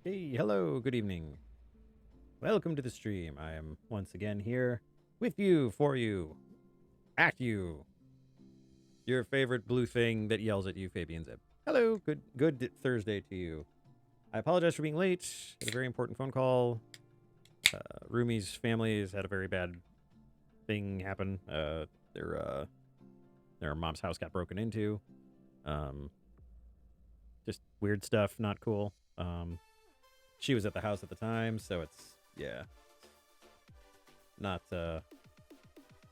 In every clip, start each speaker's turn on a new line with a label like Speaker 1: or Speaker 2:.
Speaker 1: Hey, hello, good evening. Welcome to the stream. I am once again here with you, for you, at you. Your favorite blue thing that yells at you, Fabian Zeb. Hello, good Thursday to you. I apologize for being late. Had a very important phone call. Rumi's family has had a very bad thing happen. Their mom's house got broken into. Um, just weird stuff, not cool. She was at the house at the time, so it's not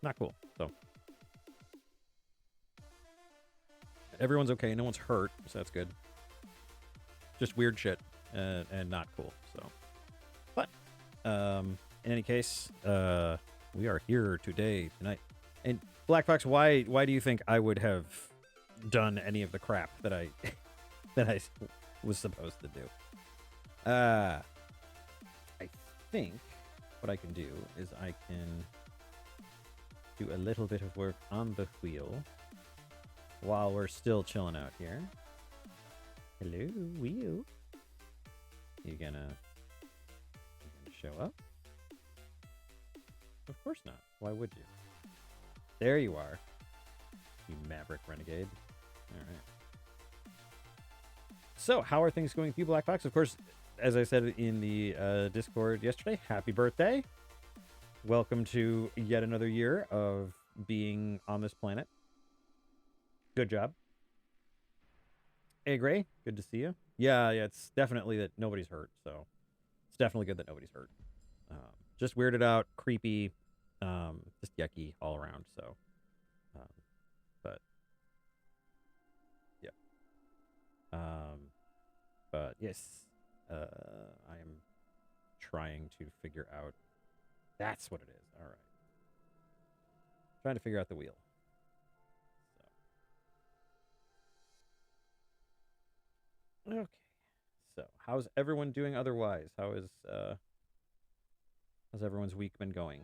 Speaker 1: not cool. So everyone's okay. No one's hurt, so that's good. Just weird shit and not cool. So, but in any case, we are here tonight. And Blackfox, why do you think I would have done any of the crap that I that I was supposed to do? I think what I can do is I can do a little bit of work on the wheel while we're still chilling out here. Hello, wheel. You gonna show up? Of course not. Why would you? There you are. You maverick renegade. Alright. So, how are things going with you, Black Fox? Of course, as I said in the Discord yesterday, happy birthday. Welcome to yet another year of being on this planet. Good job. Hey, Gray, good to see you. Yeah, it's definitely that nobody's hurt, so it's definitely good that nobody's hurt. Just weirded out, creepy, just yucky all around, so. But, yeah. But, yes, I am trying to figure out. That's what it is. All right. Trying to figure out the wheel. So. Okay. So, how's everyone doing otherwise? How's everyone's week been going?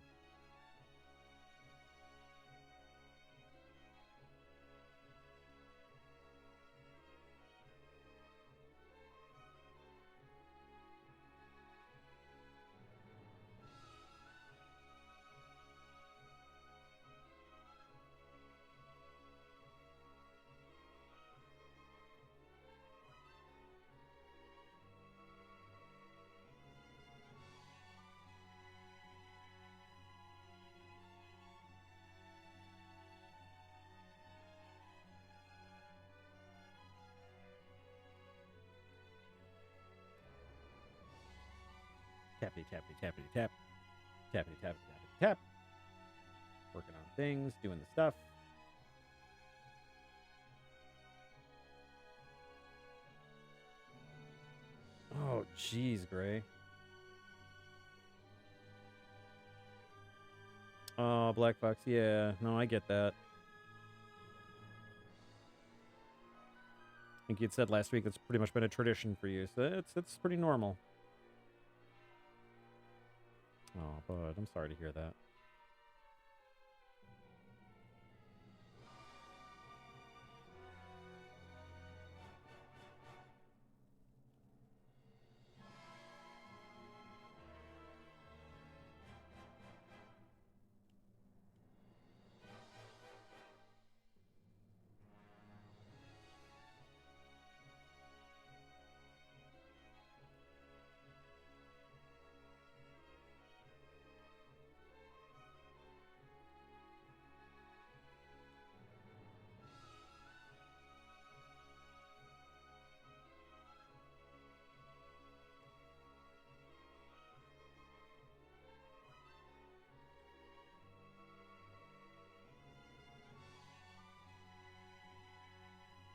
Speaker 1: Tappity tappity tappity tap. Tappity tappity tappity tap. Working on things, doing the stuff. Oh, jeez, Gray. Oh, Black Fox, yeah. No, I get that. I think you'd said last week that's pretty much been a tradition for you, so it's pretty normal. Oh, bud, I'm sorry to hear that.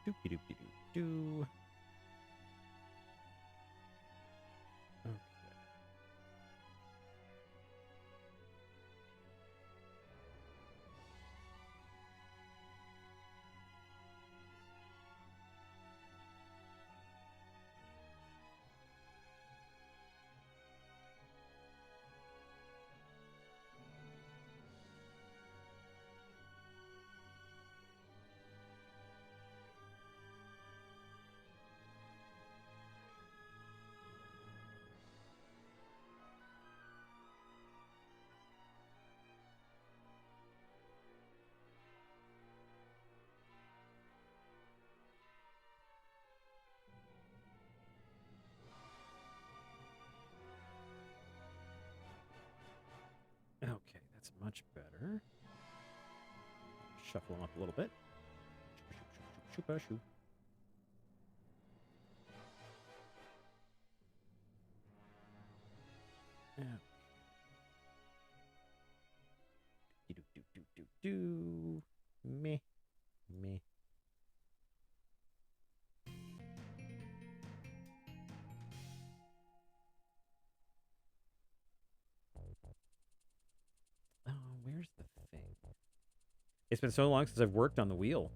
Speaker 1: Doopy doopy doo doo. Okay. much better. Shuffle them up a little bit. Shoo. Yeah. Do. Me. Oh, where's the thing? It's been so long since I've worked on the wheel.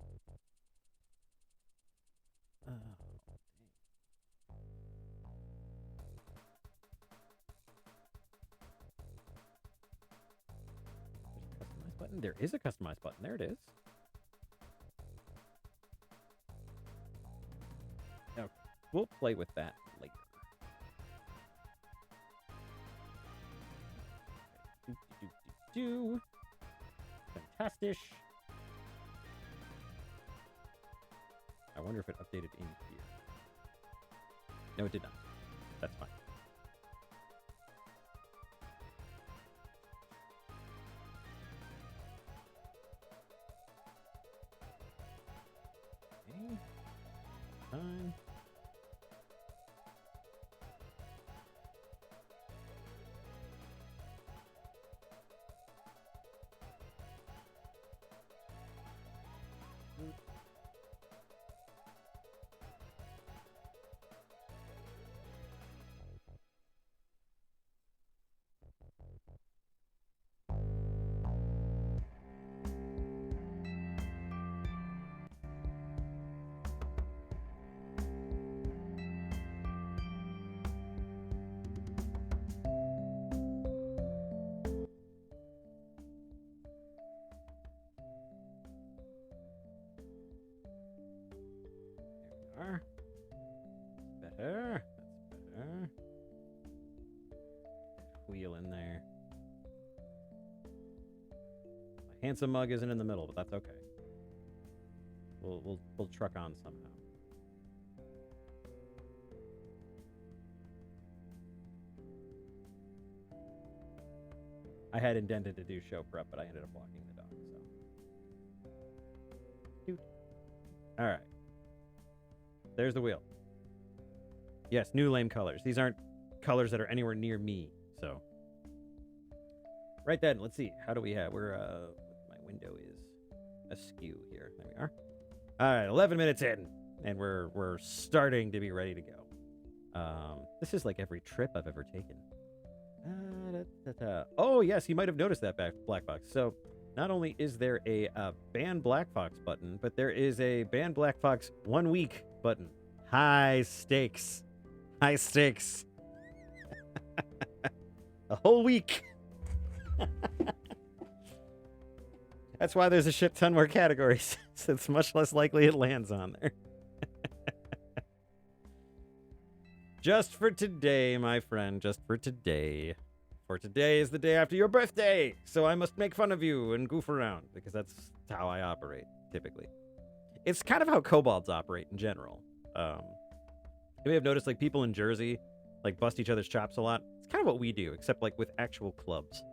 Speaker 1: Customize button? There is a customize button. There it is. Okay, we'll play with that later. Do. Fantastic. I wonder if it updated in here. No, it did not. That's fine. Okay. Fine. Better. That's better. Wheel in there. My handsome mug isn't in the middle, but that's okay. We'll truck on somehow. I had intended to do show prep, but I ended up walking the dog, so. Dude. All right. There's the wheel. Yes, new lame colors. These aren't colors that are anywhere near me, so. Right then, let's see. How do we have? My window is askew here. There we are. All right, 11 minutes in, and we're starting to be ready to go. This is like every trip I've ever taken. Oh, yes, you might have noticed that Blackfox. So not only is there a ban Blackfox button, but there is a ban Blackfox 1 week button. High stakes. High stakes. A whole week. That's why there's a shit ton more categories. So it's much less likely it lands on there. Just for today, my friend. Just for today. For today is the day after your birthday. So I must make fun of you and goof around. Because that's how I operate, typically. It's kind of how kobolds operate in general. You may have noticed, like, people in Jersey, like, bust each other's chops a lot. It's kind of what we do, except, like, with actual clubs.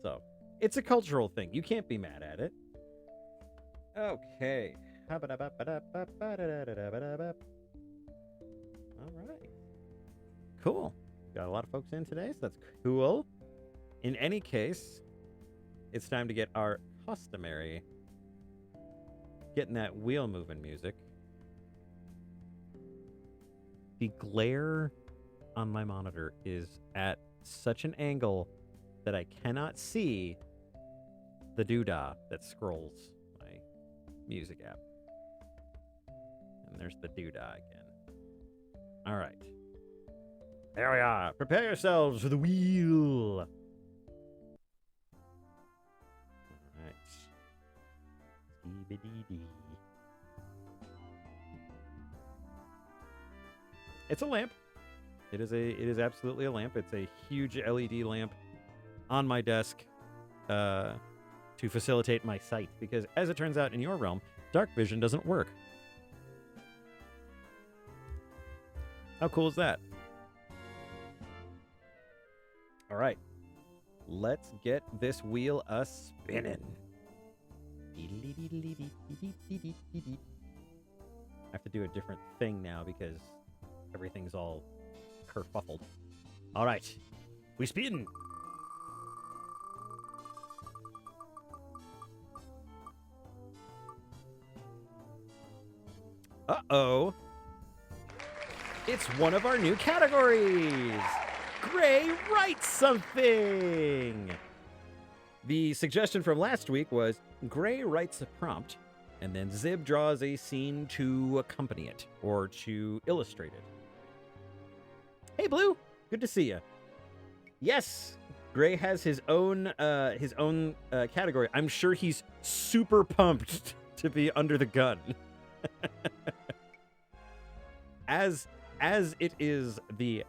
Speaker 1: So, it's a cultural thing. You can't be mad at it. Okay. All right. Cool. Got a lot of folks in today, so that's cool. In any case, it's time to get our customary getting that wheel moving music. The glare on my monitor is at such an angle that I cannot see the doodah that scrolls my music app. And there's the doodah again. All right. There we are. Prepare yourselves for the wheel. All right. Skee-ba-dee-dee. It's a lamp. It is absolutely a lamp. It's a huge LED lamp on my desk to facilitate my sight. Because as it turns out in your realm, dark vision doesn't work. How cool is that? All right. Let's get this wheel a-spinning. I have to do a different thing now because everything's all kerfuffled. All right, we spin. Uh-oh. It's one of our new categories. Gray writes something. The suggestion from last week was Gray writes a prompt, and then Zib draws a scene to accompany it or to illustrate it. Hey, Blue. Good to see you. Yes, Gray has his own category. I'm sure he's super pumped to be under the gun. As it is the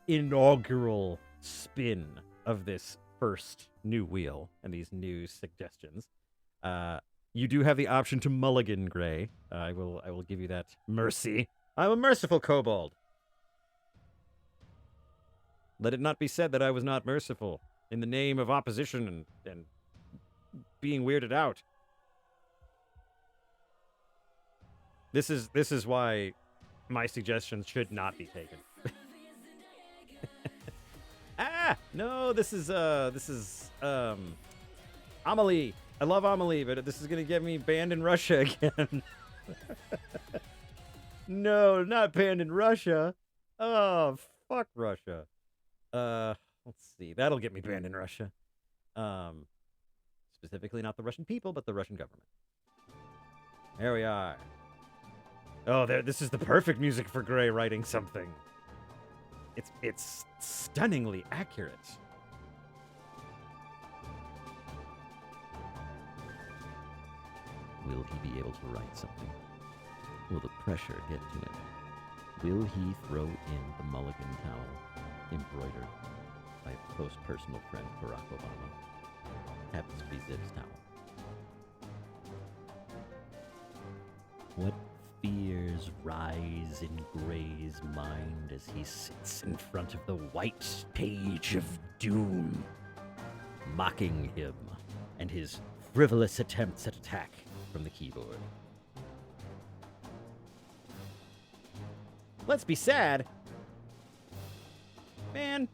Speaker 1: inaugural spin of this first new wheel and these new suggestions, you do have the option to mulligan, Gray. I will give you that mercy. I'm a merciful kobold. Let it not be said that I was not merciful in the name of opposition and being weirded out. This is why my suggestions should not be taken. No, this is Amelie. I love Amelie, but this is gonna get me banned in Russia again. No, not banned in Russia. Oh, fuck Russia. Let's see. That'll get me banned in Russia. Specifically not the Russian people, but the Russian government. There we are. Oh, this is the perfect music for Gray writing something. It's stunningly accurate. Will he be able to write something? Will the pressure get to him? Will he throw in the mulligan towel embroidered by close personal friend Barack Obama? Happens to be Zib's towel. What fears rise in Gray's mind as he sits in front of the white page of doom, mocking him and his frivolous attempts at attack from the keyboard. Let's be sad. Man.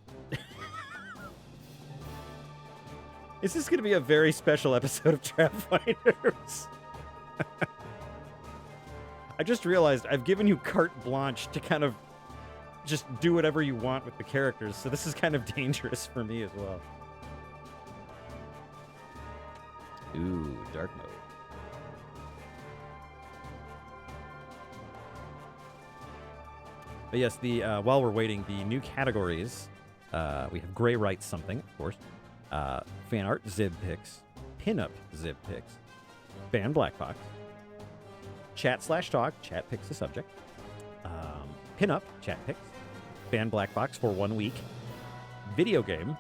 Speaker 1: Is this going to be a very special episode of Trap Fighters? I just realized I've given you carte blanche to kind of just do whatever you want with the characters, so this is kind of dangerous for me as well. Ooh, dark mode. But yes, while we're waiting, the new categories, we have Gray writes something, of course, fan art, Zib picks, pinup, Zib picks, ban Blackfox, chat/talk, chat picks the subject, pinup, chat picks, ban Blackfox for 1 week, video game,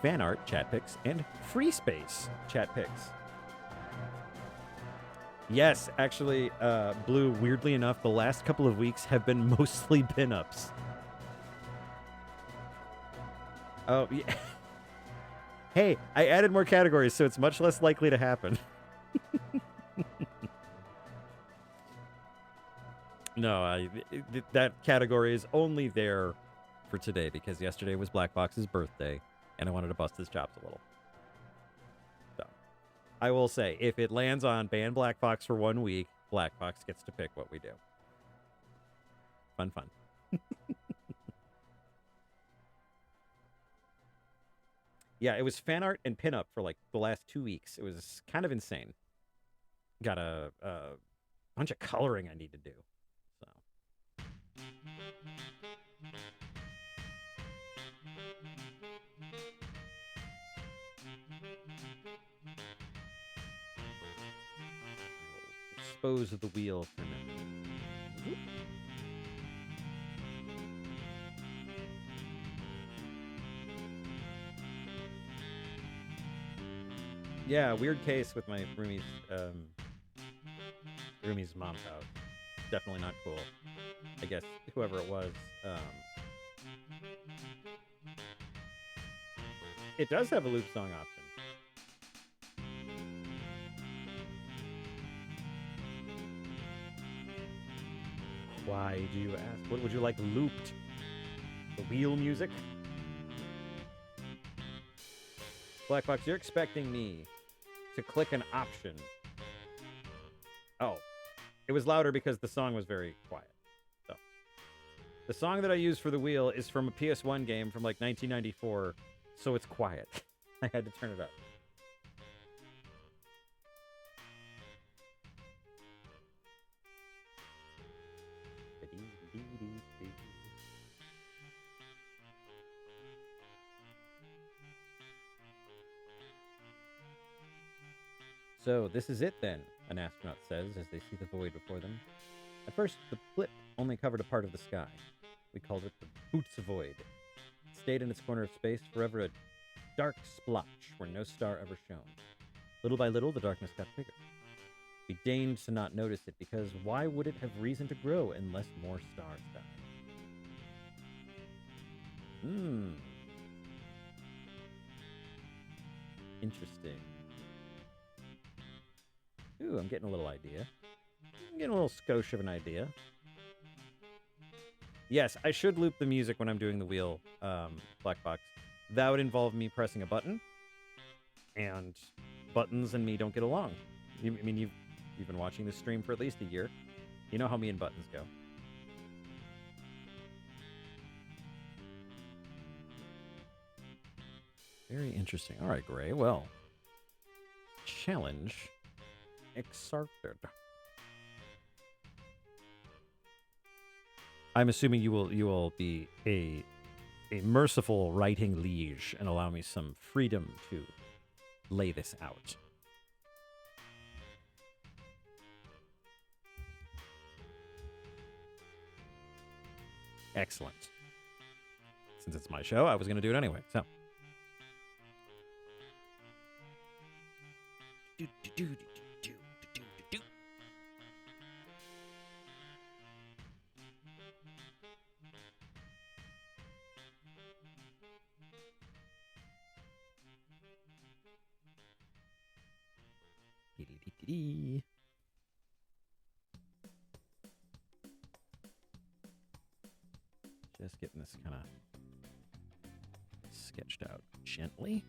Speaker 1: fan art, chat picks, and free space, chat picks. Yes, actually, Blue, weirdly enough, the last couple of weeks have been mostly pinups. Oh, yeah. Hey, I added more categories, so it's much less likely to happen. No, that category is only there for today because yesterday was Blackfox's birthday, and I wanted to bust his chops a little. So, I will say, if it lands on ban Blackfox for 1 week, Blackfox gets to pick what we do. Fun. Yeah, it was fan art and pinup for like the last 2 weeks. It was kind of insane. Got a bunch of coloring I need to do. So. Dispose of the wheel for a minute. Yeah, weird case with my roomie's mom's house. Definitely not cool. I guess whoever it was, It does have a loop song option. Why do you ask? What would you like looped? The wheel music? Blackfox, you're expecting me to click an option. Oh. It was louder because the song was very quiet. So, the song that I use for the wheel is from a PS1 game from like 1994, so it's quiet. I had to turn it up. So, this is it then, an astronaut says as they see the void before them. At first, the blip only covered a part of the sky. We called it the Boots Void. It stayed in its corner of space, forever a dark splotch where no star ever shone. Little by little, the darkness got bigger. We deigned to not notice it, because why would it have reason to grow unless more stars died? Interesting. Ooh, I'm getting a little idea. I'm getting a little skosh of an idea. Yes, I should loop the music when I'm doing the wheel, Blackfox. That would involve me pressing a button, and buttons and me don't get along. I mean, you've been watching this stream for at least a year. You know how me and buttons go. Very interesting. All right, Gray. Well, challenge accepted. I'm assuming you will be a merciful writing liege and allow me some freedom to lay this out. Excellent. Since it's my show, I was going to do it anyway. So. Just getting this kind of sketched out gently.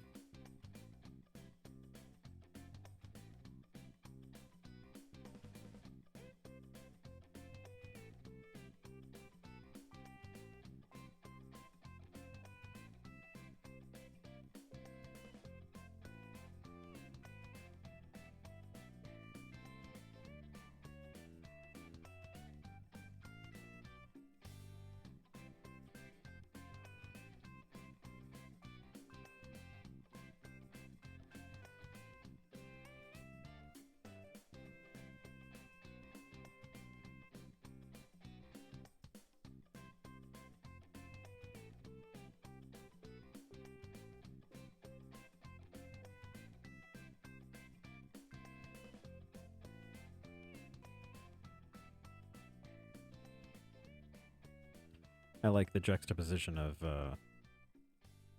Speaker 1: I like the juxtaposition of the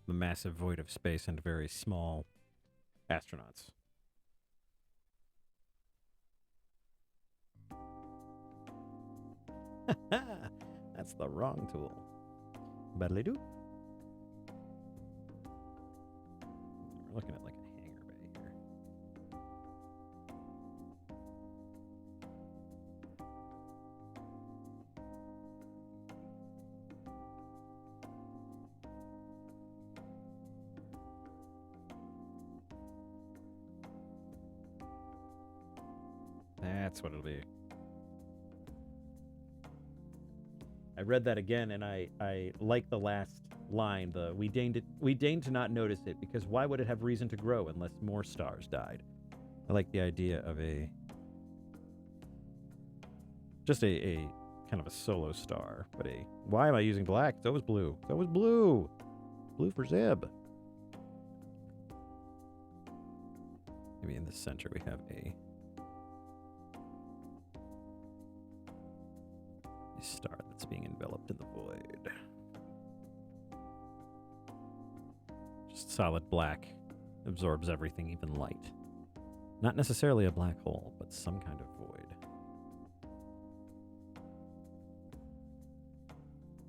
Speaker 1: massive void of space and very small astronauts. That's the wrong tool. Badly-doo. We're looking at like a hangar bay here. That's what it'll be. I read that again, and I like the last line. We deigned to not notice it, because why would it have reason to grow unless more stars died? I like the idea of just a kind of a solo star, but why am I using black? It's always blue. It's always blue. Blue for Zeb. Maybe in the center we have a star that's being enveloped in the void. just solid black. Absorbs everything, even light. Not necessarily a black hole, but some kind of void.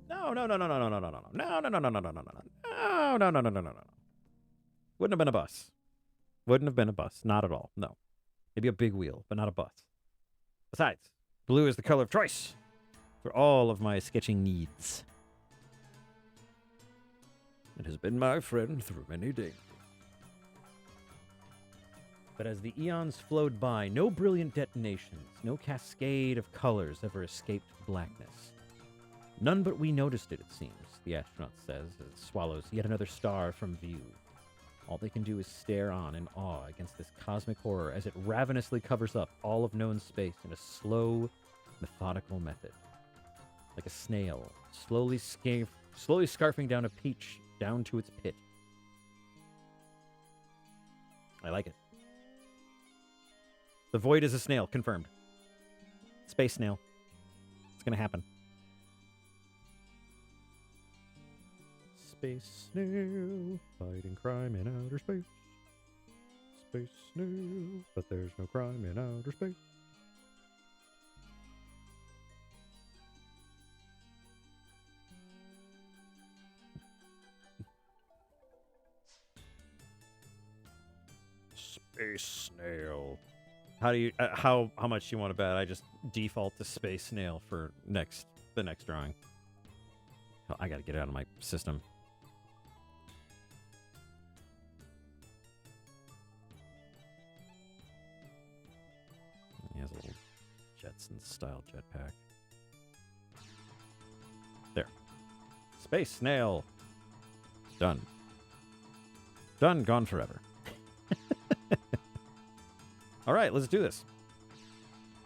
Speaker 1: No. Wouldn't have been a bus. Wouldn't have been a bus. Not at all. No. Maybe a big wheel, but not a bus. Besides, blue is the color of choice for all of my sketching needs. It has been my friend through many days. But as the eons flowed by, no brilliant detonations, no cascade of colors ever escaped blackness. None but we noticed it seems, the astronaut says, as it swallows yet another star from view. All they can do is stare on in awe against this cosmic horror as it ravenously covers up all of known space in a slow, methodical method. Like a snail, slowly scarfing down a peach down to its pit. I like it. The void is a snail, confirmed. Space snail. It's gonna happen. Space snail, fighting crime in outer space. Space snail, but there's no crime in outer space. Space snail. How do you how much you want to bet? I just default to space snail for the next drawing. Oh, I got to get it out of my system. He has a little Jetson style jetpack. There. Space snail. Done. Done, gone forever. All right, let's do this.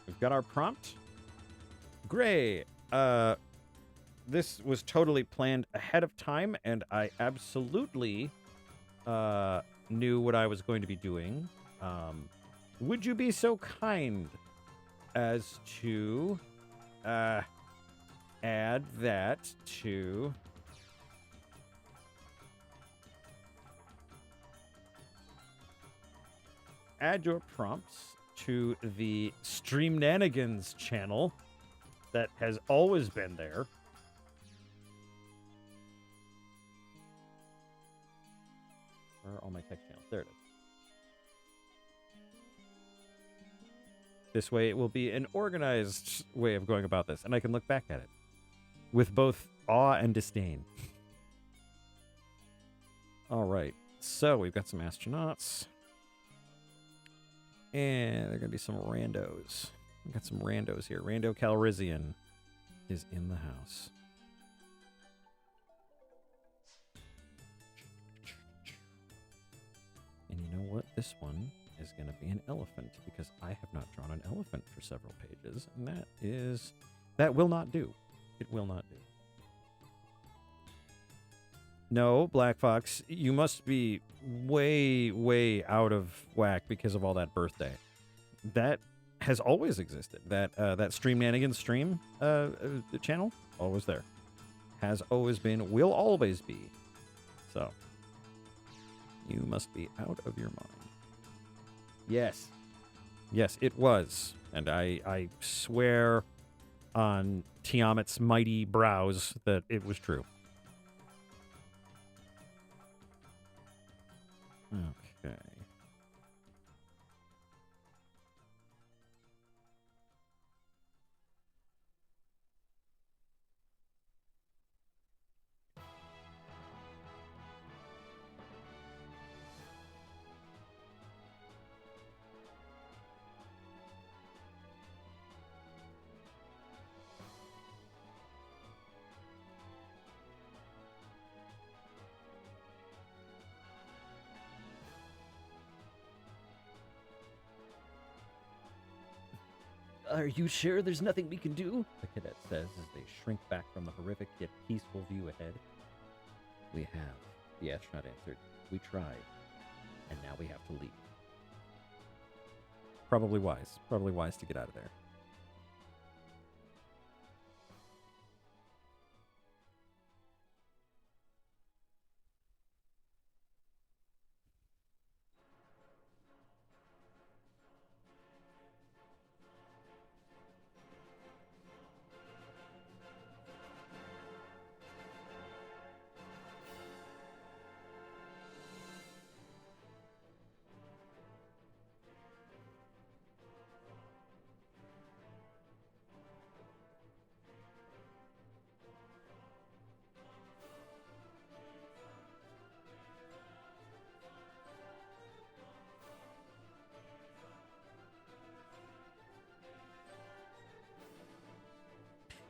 Speaker 1: We've got our prompt. Gray. This was totally planned ahead of time, and I absolutely knew what I was going to be doing. Would you be so kind as to add that to... Add your prompts to the Streamnanigans channel that has always been there. Where are all my text channels? There it is. This way it will be an organized way of going about this, and I can look back at it with both awe and disdain. All right, so we've got some astronauts. And there are going to be some randos. We've got some randos here. Rando Calrissian is in the house. And you know what? This one is going to be an elephant because I have not drawn an elephant for several pages. And that will not do. It will not do. No, Blackfox, you must be way, way out of whack because of all that birthday. That has always existed. That Streamnanigans stream channel, always there. Has always been, will always be. So, you must be out of your mind. Yes. Yes, it was. And I swear on Tiamat's mighty brows that it was true. Okay. Are you sure there's nothing we can do? The cadet says as they shrink back from the horrific yet peaceful view ahead. We have, the astronaut answered. We tried, and now we have to leave. Probably wise. Probably wise to get out of there.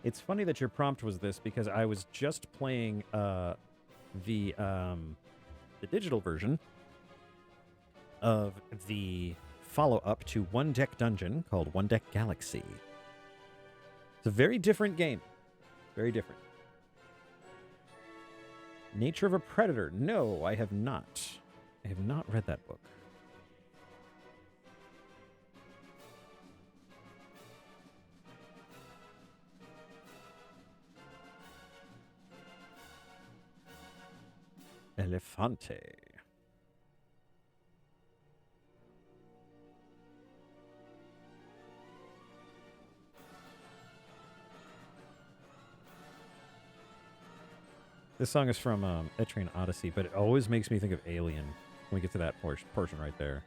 Speaker 1: It's funny that your prompt was this because I was just playing the digital version of the follow-up to One Deck Dungeon called One Deck Galaxy. It's a very different game. Very different. Nature of a Predator. No, I have not. I have not read that book. Elefante. This song is from Etrian Odyssey, but it always makes me think of Alien when we get to that portion right there.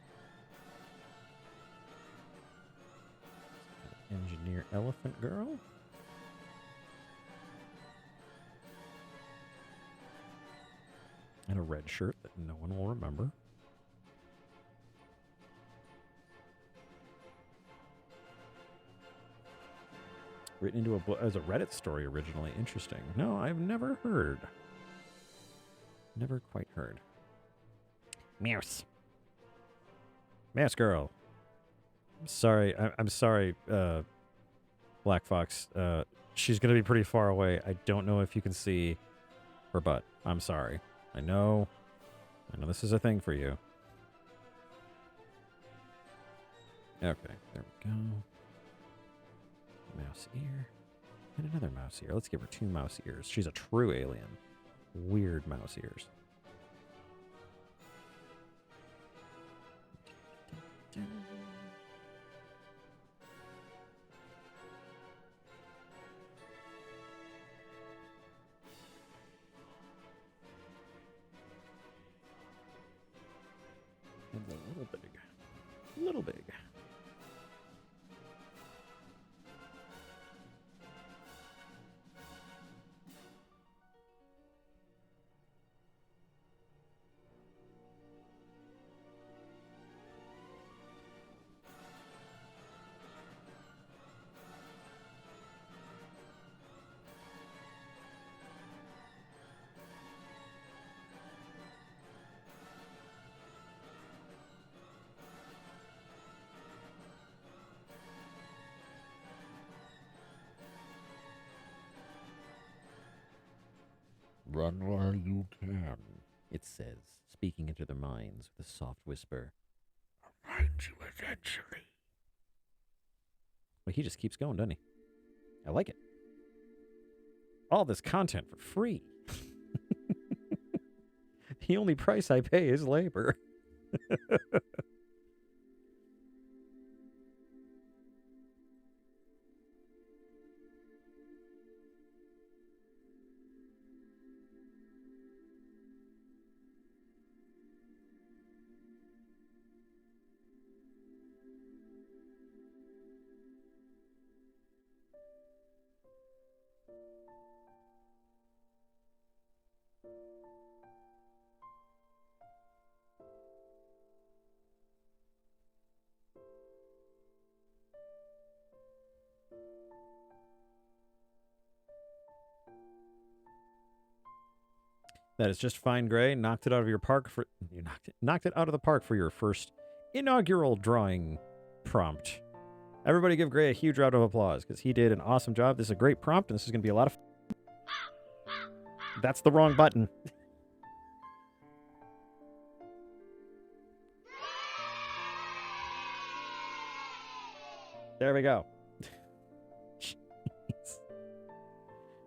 Speaker 1: Engineer Elephant Girl? And a red shirt that no one will remember. Written into a book as a Reddit story originally. Interesting. No, I've never heard. Never quite heard. Mouse. Mouse girl. I'm sorry. I'm sorry, Blackfox. She's going to be pretty far away. I don't know if you can see her butt. I'm sorry. I know this is a thing for you. Okay, there we go. Mouse ear. And another mouse ear. Let's give her 2 mouse ears. She's a true alien. Weird mouse ears. And a little big. A little big. Run while you can, it says, speaking into their minds with a soft whisper. I'll find you eventually. Well, he just keeps going, doesn't he? I like it. All this content for free. The only price I pay is labor. That is just fine, Gray. Knocked it out of your park for you knocked it out of the park for your first inaugural drawing prompt. Everybody give Gray a huge round of applause because he did an awesome job. This is a great prompt, and this is going to be a lot of fun. That's the wrong button. There we go.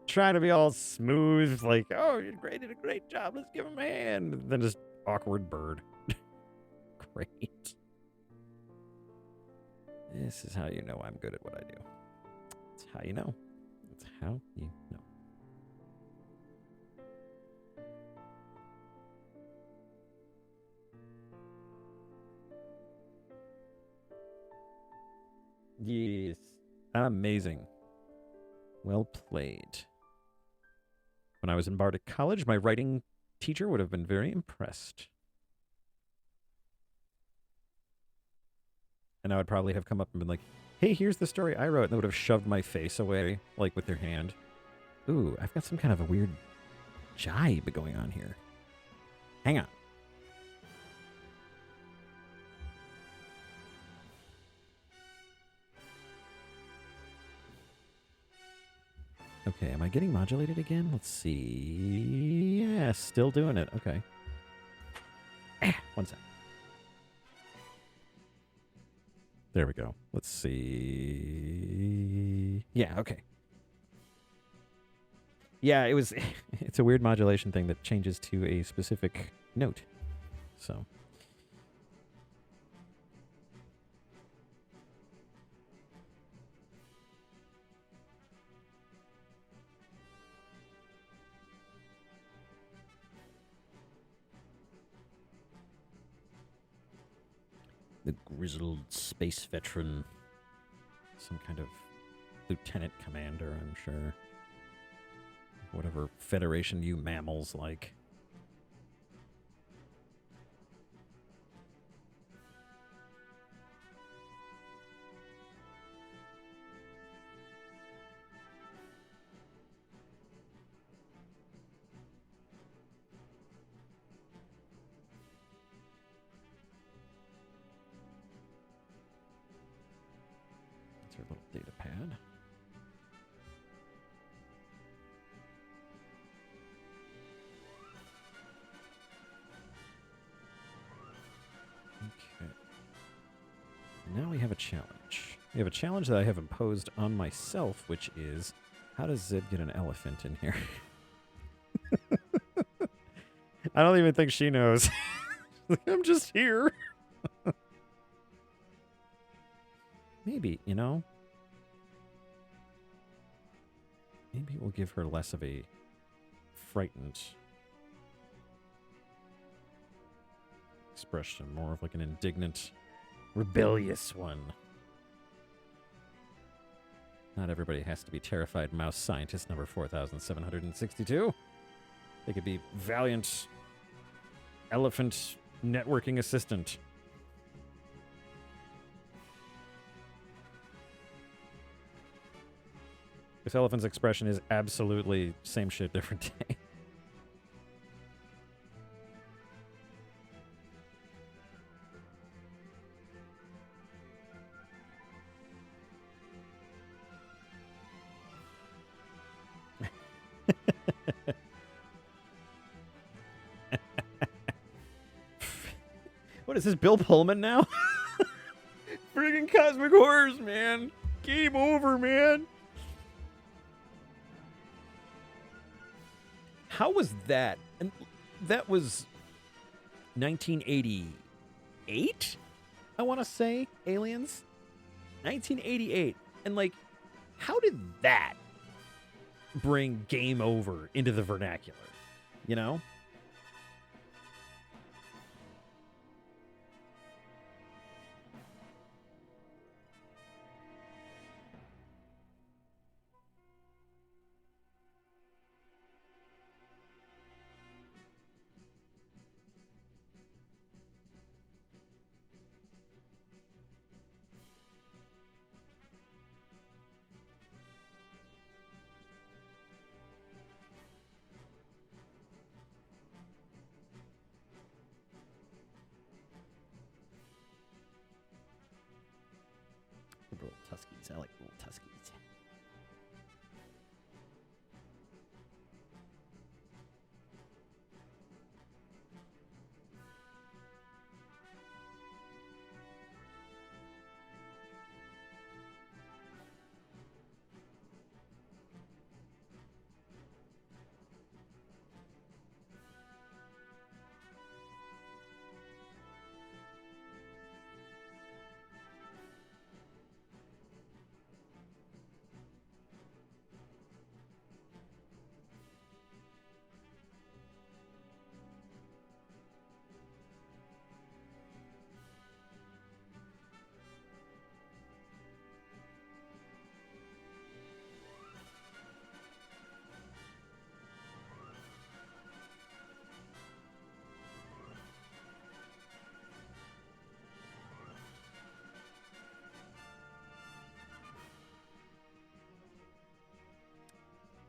Speaker 1: Trying to be all smooth, like, oh, Gray did a great job. Let's give him a hand. And then just awkward bird. Great. This is how you know I'm good at what I do. It's how you know. It's how you know. Yes. Amazing. Well played. When I was in Bardic College, my writing teacher would have been very impressed. And I would probably have come up and been like, Hey, here's the story I wrote, and they would have shoved my face away, like with their hand. Ooh, I've got some kind of a weird jibe going on here. Hang on. Okay, am I getting modulated again? Let's see. Yeah, still doing it. Okay. One sec. There we go. Let's see. Yeah, okay. Yeah, it was. It's a weird modulation thing that changes to a specific note. So. The grizzled space veteran. Some kind of lieutenant commander, I'm sure. Whatever federation you mammals like. That's our little data pad. Okay. Now we have a challenge. We have a challenge that I have imposed on myself, which is, how does Zib get an elephant in here? I don't even think she knows. I'm just here. Maybe, you know? Maybe we'll give her less of a frightened expression, more of like an indignant, rebellious one. Not everybody has to be terrified mouse scientist number 4762. They could be valiant elephant networking assistant. This elephant's expression is absolutely same shit, different day. What is this, Bill Pullman now? Friggin' Cosmic Horrors, man. Game over, man. How was that? And that was 1988, I want to say, Aliens. 1988. And, like, how did that bring game over into the vernacular? You know? Little Tuskies. I like little Tuskies.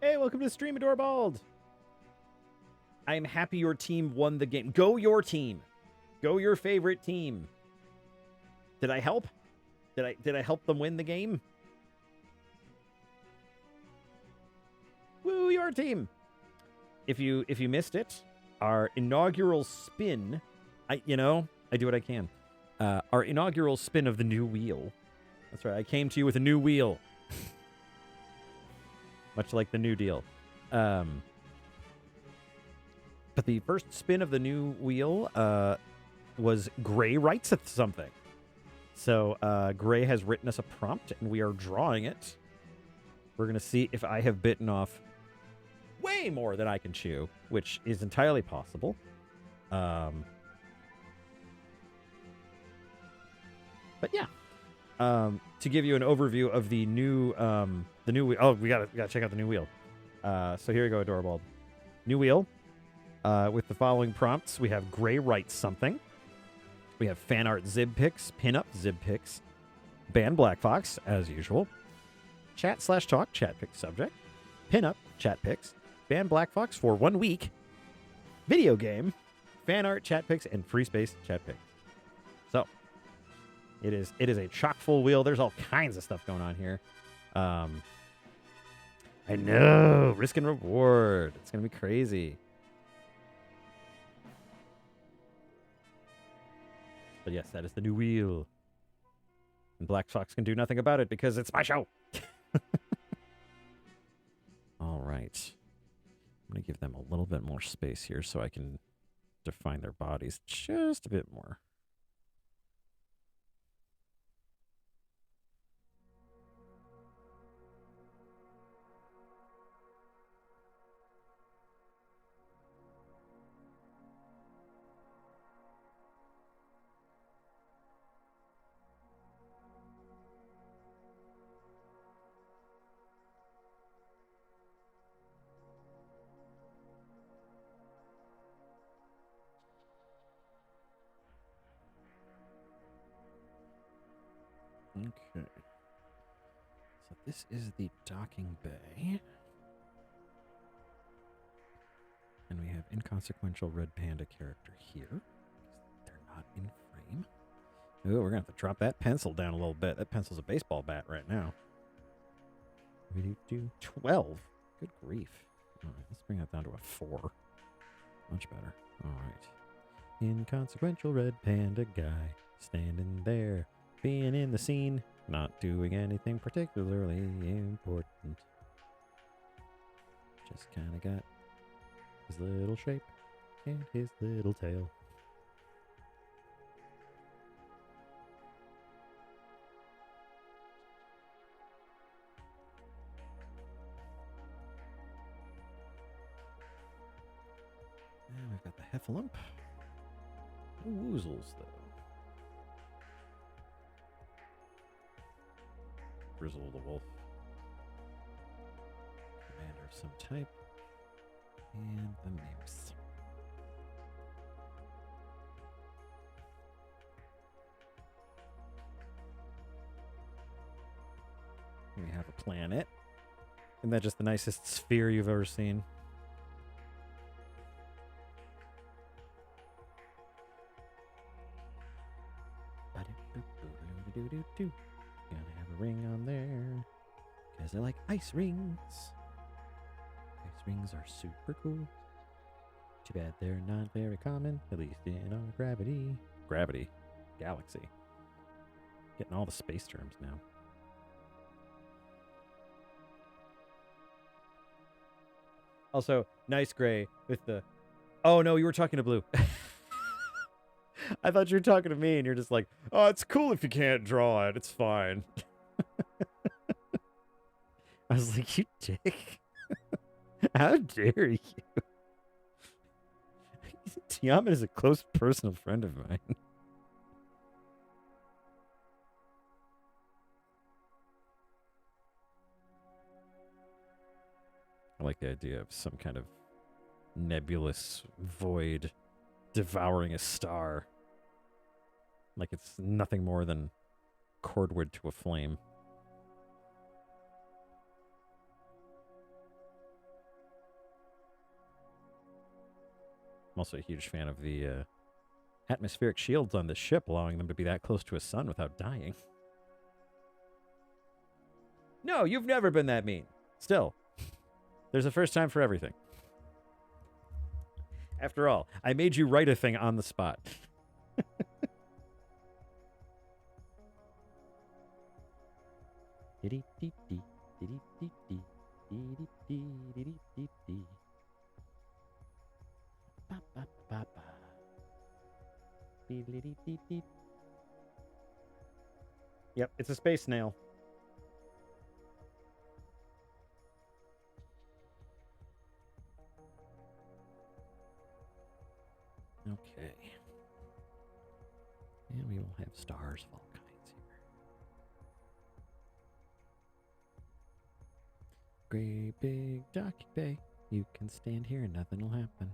Speaker 1: Hey, welcome to the stream, Adorbald. I am happy your team won the game. Go your team. Go your favorite team. Did I help? Did I help them win the game? Woo, your team. If you missed it, our inaugural spin, I do what I can. Our inaugural spin of the new wheel. That's right. I came to you with a new wheel. Much like the New Deal. But the first spin of the new wheel was Gray writes something. So Gray has written us a prompt, and we are drawing it. We're going to see if I have bitten off way more than I can chew, which is entirely possible. But yeah. To give you an overview of the new wheel. Oh, we gotta check out the new wheel. So here we go, Adorbald. New wheel. With the following prompts, we have Gray writes something. We have fan art zib pics, pin up zib pics, ban Blackfox as usual, chat/talk chat pic subject, pin up chat pics, ban Blackfox for 1 week, video game, fan art chat pics, and free space chat pics. So it is a chock full wheel. There's all kinds of stuff going on here. I know, risk and reward. It's gonna be crazy. But yes, that is the new wheel. And Blackfox can do nothing about it because it's my show. All right. I'm going to give them a little bit more space here so I can define their bodies just a bit more. Okay. So this is the docking bay. And we have inconsequential red panda character here. They're not in frame. Ooh, we're going to have to drop that pencil down a little bit. That pencil's a baseball bat right now. 12. Good grief. All right, let's bring that down to a 4. Much better. All right. Inconsequential red panda guy standing there, being in the scene, not doing anything particularly important. Just kind of got his little shape and his little tail. And we've got the heffalump. No woozles, though. Grizzle the wolf. Commander of some type. And the moose. We have a planet. Isn't that just the nicest sphere you've ever seen? Gonna have a ring on there, because I like ice rings. Ice rings are super cool. Too bad they're not very common, at least in our gravity galaxy. Getting all the space terms now. Also, nice Gray with the... Oh, no, you were talking to Blue. I thought you were talking to me, and you're just like, oh, it's cool if you can't draw it. It's fine. I was like, you dick. How dare you? Tiamat is a close personal friend of mine. I like the idea of some kind of nebulous void devouring a star. Like it's nothing more than cordwood to a flame. also a huge fan of the atmospheric shields on the ship, allowing them to be that close to a sun without dying. No, you've never been that mean. Still, there's a first time for everything. After all, I made you write a thing on the spot. Yep, it's a space snail. Okay. And we will have stars of all kinds here. Great big docky bay. You can stand here and nothing will happen.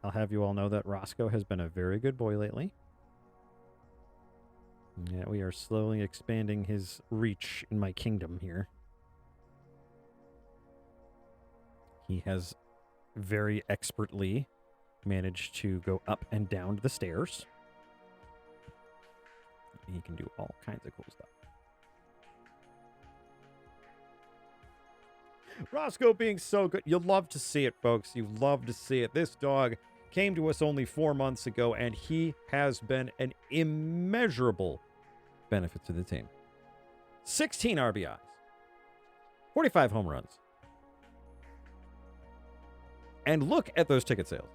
Speaker 1: I'll have you all know that Roscoe has been a very good boy lately. Yeah, we are slowly expanding his reach in my kingdom here. He has very expertly managed to go up and down the stairs. He can do all kinds of cool stuff. Roscoe being so good. You'll love to see it, folks. You love to see it. This dog came to us only 4 months ago, and he has been an immeasurable benefit to the team. 16 RBIs. 45 home runs. And look at those ticket sales.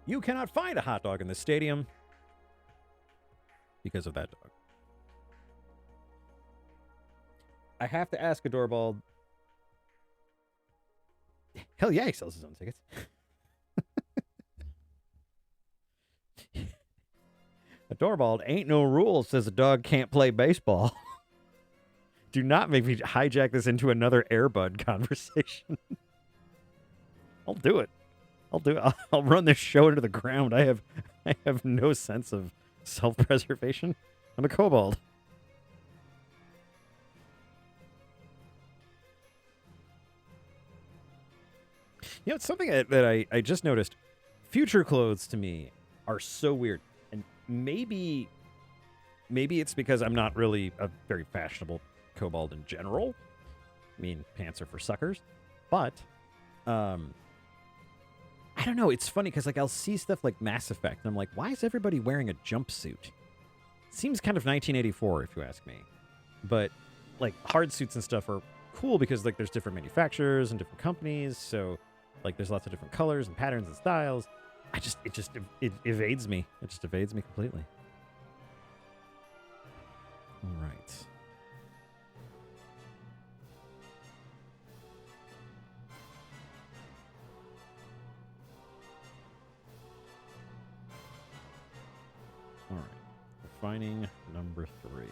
Speaker 1: You cannot find a hot dog in the stadium because of that dog. I have to ask Adorbald. Hell yeah, he sells his own tickets. Adorbald, ain't no rule says a dog can't play baseball. Do not make me hijack this into another Airbud conversation. I'll do it. I'll run this show into the ground. I have no sense of self-preservation. I'm a kobold. You know, it's something that I just noticed. Future clothes to me are so weird. And maybe it's because I'm not really a very fashionable kobold in general. I mean, pants are for suckers. But, I don't know. It's funny because, like, I'll see stuff like Mass Effect, and I'm like, why is everybody wearing a jumpsuit? Seems kind of 1984, if you ask me. But, like, hard suits and stuff are cool because, like, there's different manufacturers and different companies, so... Like, there's lots of different colors and patterns and styles. It evades me. It just evades me completely. All right. All right. Refining number 3.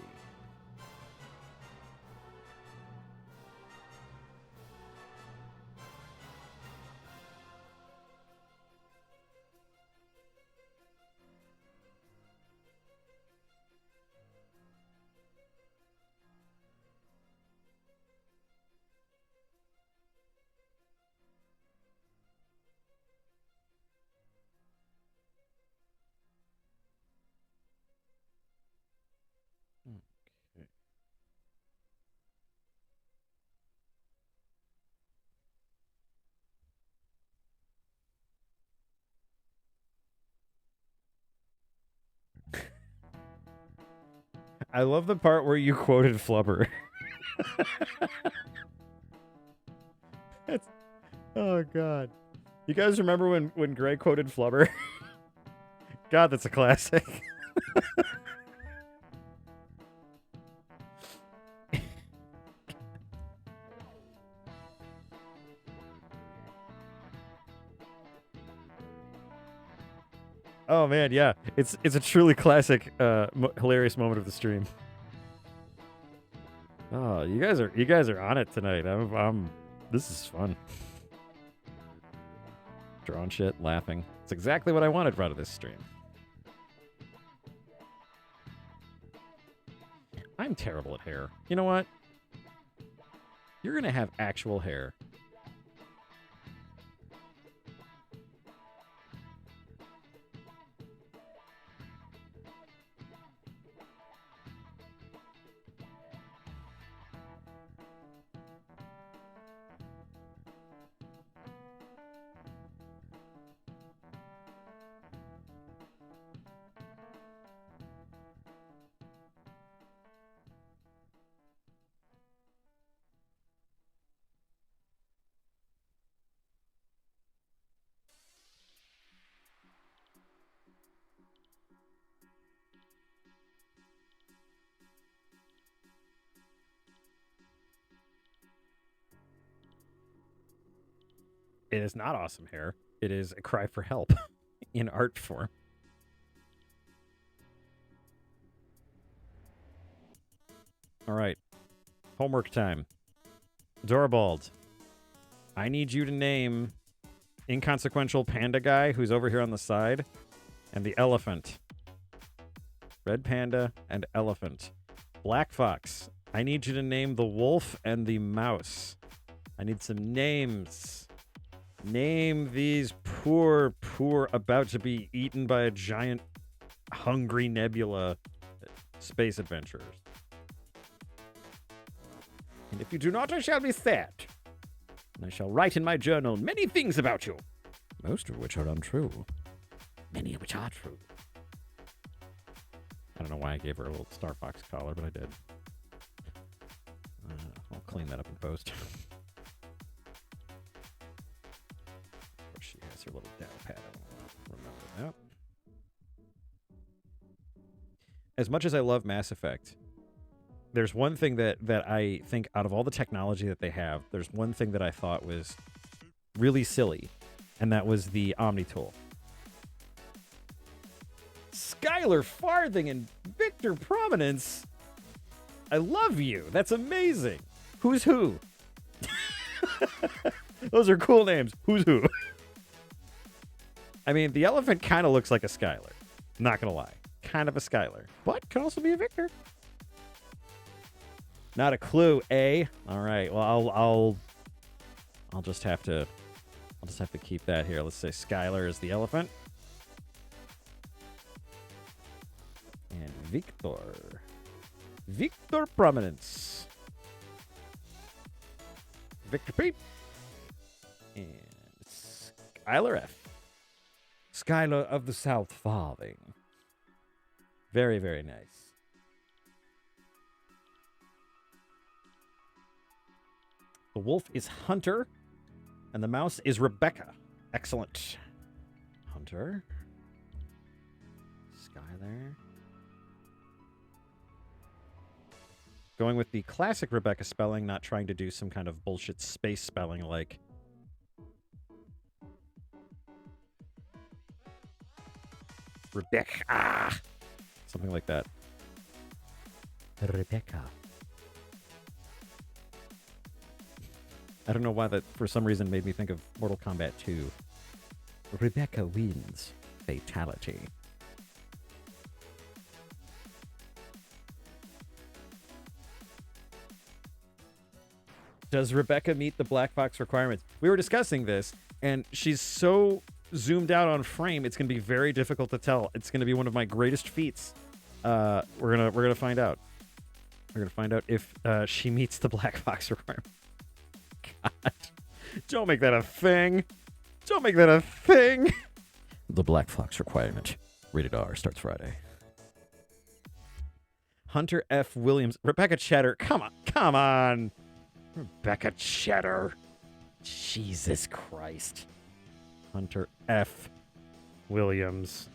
Speaker 1: I love the part where you quoted Flubber. Oh, God. You guys remember when Greg quoted Flubber? God, that's a classic. Oh, man, yeah. It's a truly classic, hilarious moment of the stream. Oh, you guys are on it tonight. This is fun. Drawing shit, laughing. It's exactly what I wanted out of this stream. I'm terrible at hair. You know what? You're gonna have actual hair. It is not awesome hair. It is a cry for help in art form. All right. Homework time. Dorabald, I need you to name inconsequential panda guy who's over here on the side and the elephant. Red panda and elephant. Blackfox, I need you to name the wolf and the mouse. I need some names. Name these poor, about to be eaten by a giant, hungry nebula space adventurers. And if you do not, I shall be sad. And I shall write in my journal many things about you, most of which are untrue. Many of which are true. I don't know why I gave her a little Star Fox collar, but I did. I'll clean that up in post. She has her little down pad. I don't remember that. As much as I love Mass Effect, there's one thing that I think out of all the technology that they have, there's one thing that I thought was really silly, and that was the Omni tool. Skylar Farthing and Victor Prominence. I love you. That's amazing. Who's who? Those are cool names. Who's who? I mean, the elephant kind of looks like a Skylar. Not going to lie. Kind of a Skylar. But could also be a Victor. Not a clue, eh? All right. Well, I'll just have to keep that here. Let's say Skylar is the elephant. And Victor Prominence. Victor P. And Skylar F. Skylar of the South Farthing. Very, very nice. The wolf is Hunter, and the mouse is Rebecca. Excellent. Hunter. Skylar. Going with the classic Rebecca spelling, not trying to do some kind of bullshit space spelling like Rebecca. Something like that. Rebecca. I don't know why that, for some reason, made me think of Mortal Kombat 2. Rebecca wins. Fatality. Does Rebecca meet the Blackfox requirements? We were discussing this, and she's so zoomed out on frame, it's going to be very difficult to tell. It's going to be one of my greatest feats. We're gonna find out. We're gonna find out if she meets the Blackfox requirement. God, don't make that a thing. Don't make that a thing. The Blackfox requirement. Rated R. Starts Friday. Hunter F. Williams. Rebecca Cheddar. Come on. Rebecca Cheddar. Jesus Christ. Hunter F. Williams.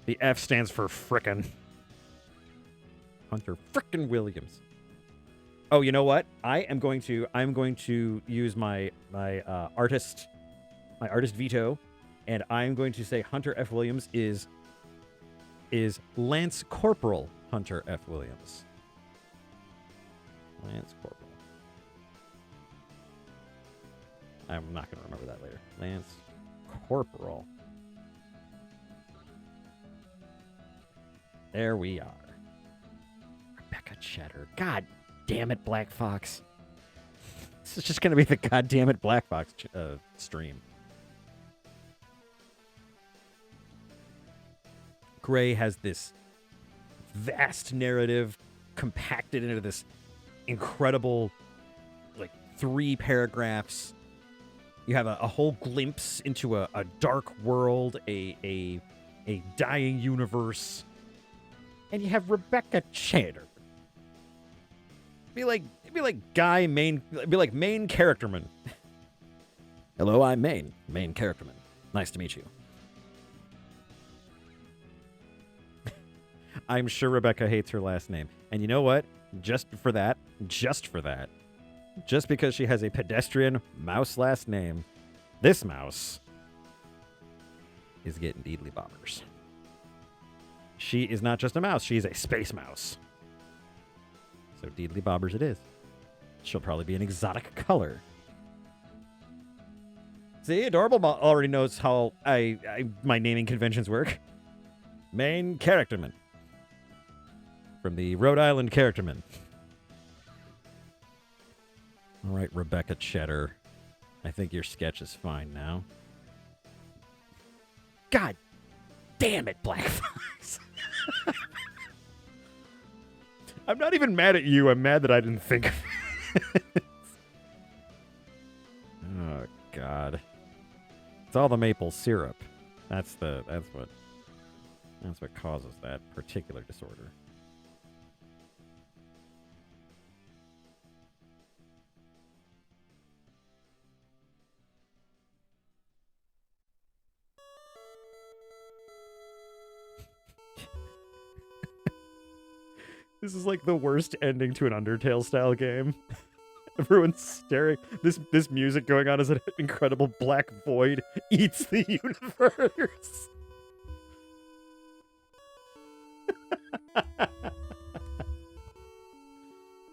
Speaker 1: The F stands for frickin'. Hunter frickin' Williams. Oh, you know what? I'm going to use my artist veto, and I'm going to say Hunter F. Williams is Lance Corporal Hunter F. Williams. Lance Corporal. I'm not going to remember that later. Lance Corporal. There we are. Rebecca Cheddar. God damn it, Blackfox. This is just going to be the goddamn it Blackfox stream. Gray has this vast narrative compacted into this incredible, like, 3 paragraphs. You have a whole glimpse into a dark world, a dying universe, and you have Rebecca Cheddar. Be like main characterman. Hello, I'm main characterman. Nice to meet you. I'm sure Rebecca hates her last name. And you know what? Just because she has a pedestrian mouse last name, this mouse is getting deedly bobbers. She is not just a mouse, she's a space mouse. So deedly bobbers it is. She'll probably be an exotic color. See, Adorable already knows how my naming conventions work. Main characterman. From the Rhode Island Characterman. All right, Rebecca Cheddar. I think your sketch is fine now. God damn it, Blackfox. I'm not even mad at you. I'm mad that I didn't think of it. Oh, God. It's all the maple syrup. That's what causes that particular disorder. This is like the worst ending to an Undertale-style game. Everyone's staring. This music going on as an incredible black void eats the universe.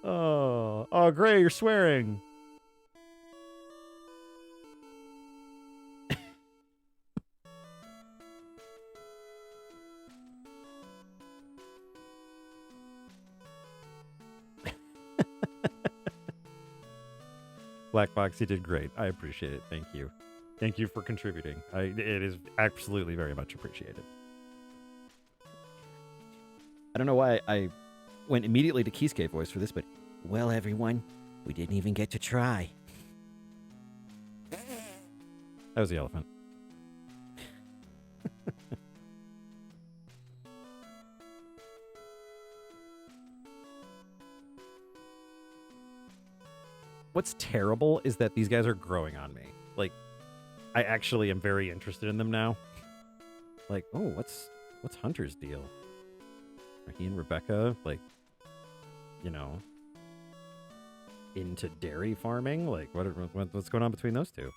Speaker 1: Oh, Gray, you're swearing. Blackfox, you did great. I appreciate it. Thank you. Thank you for contributing. It is absolutely very much appreciated. I don't know why I went immediately to Kisuke voice for this, but well, everyone, we didn't even get to try. That was the elephant. What's terrible is that these guys are growing on me. Like, I actually am very interested in them now. Like, oh, what's Hunter's deal? Are he and Rebecca, like, you know, into dairy farming? Like, what's going on between those two?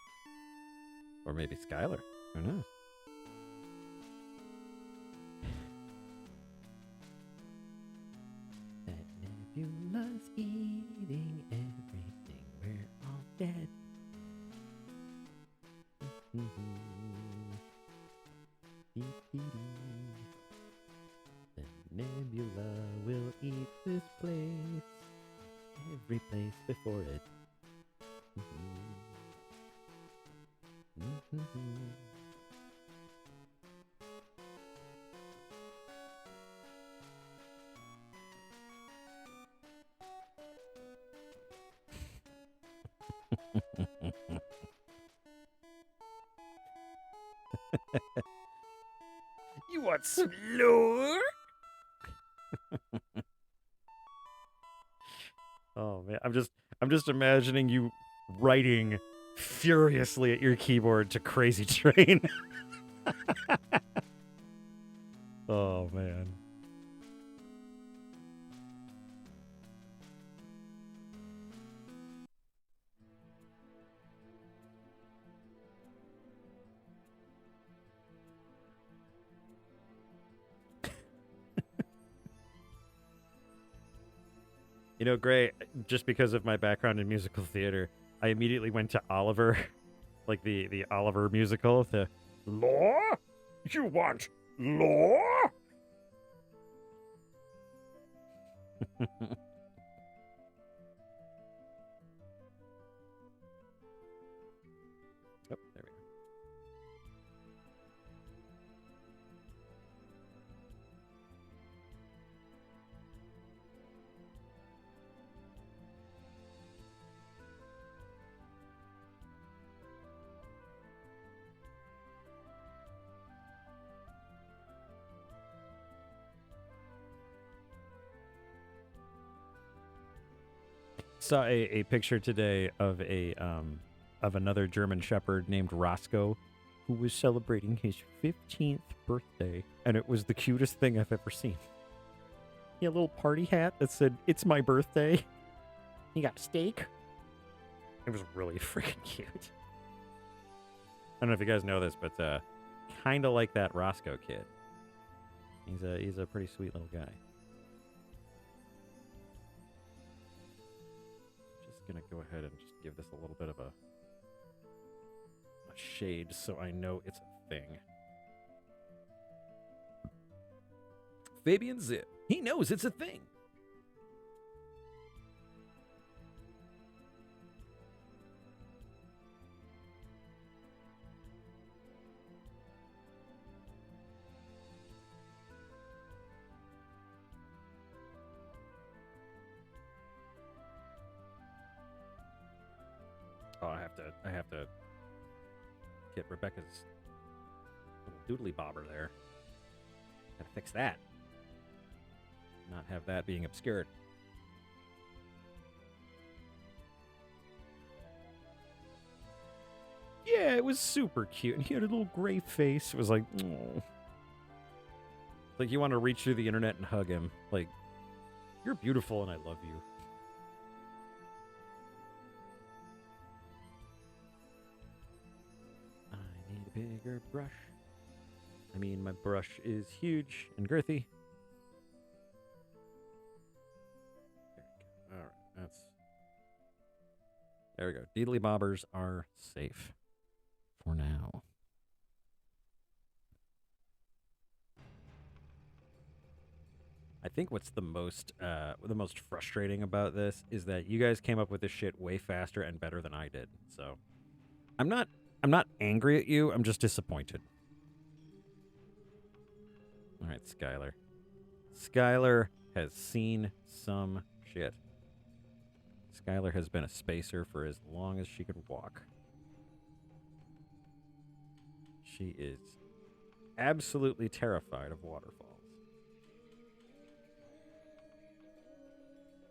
Speaker 1: Or maybe Skylar. Who knows? That nebula's eating everything. We're all dead. The nebula will eat this place. Every place before it. You want some lore? Oh man, I'm just imagining you writing furiously at your keyboard to Crazy Train. Oh man. You know, Gray, just because of my background in musical theater, I immediately went to Oliver, like the Oliver musical. The law? You want law? Oh, there we go. Saw a picture today of another German Shepherd named Roscoe, who was celebrating his 15th birthday, and it was the cutest thing I've ever seen. He had a little party hat that said, "It's my birthday." He got a steak. It was really freaking cute. I don't know if you guys know this, but kind of like that Roscoe kid. He's a pretty sweet little guy. Just gonna go ahead and just give this a little bit of a shade so I know it's a thing. Fabian Zip. He knows it's a thing. Oh, I have to get Rebecca's little doodly bobber there. Gotta fix that. Not have that being obscured. Yeah, it was super cute. And he had a little gray face. It was like, oh. Like you want to reach through the internet and hug him. Like, you're beautiful and I love you. I need a bigger brush. I mean, my brush is huge and girthy. There we go. All right, that's... There we go. Deedly bobbers are safe. For now. I think what's the most frustrating about this is that you guys came up with this shit way faster and better than I did. So I'm not angry at you. I'm just disappointed. All right, Skylar. Skylar has seen some shit. Skylar has been a spacer for as long as she could walk. She is absolutely terrified of waterfalls.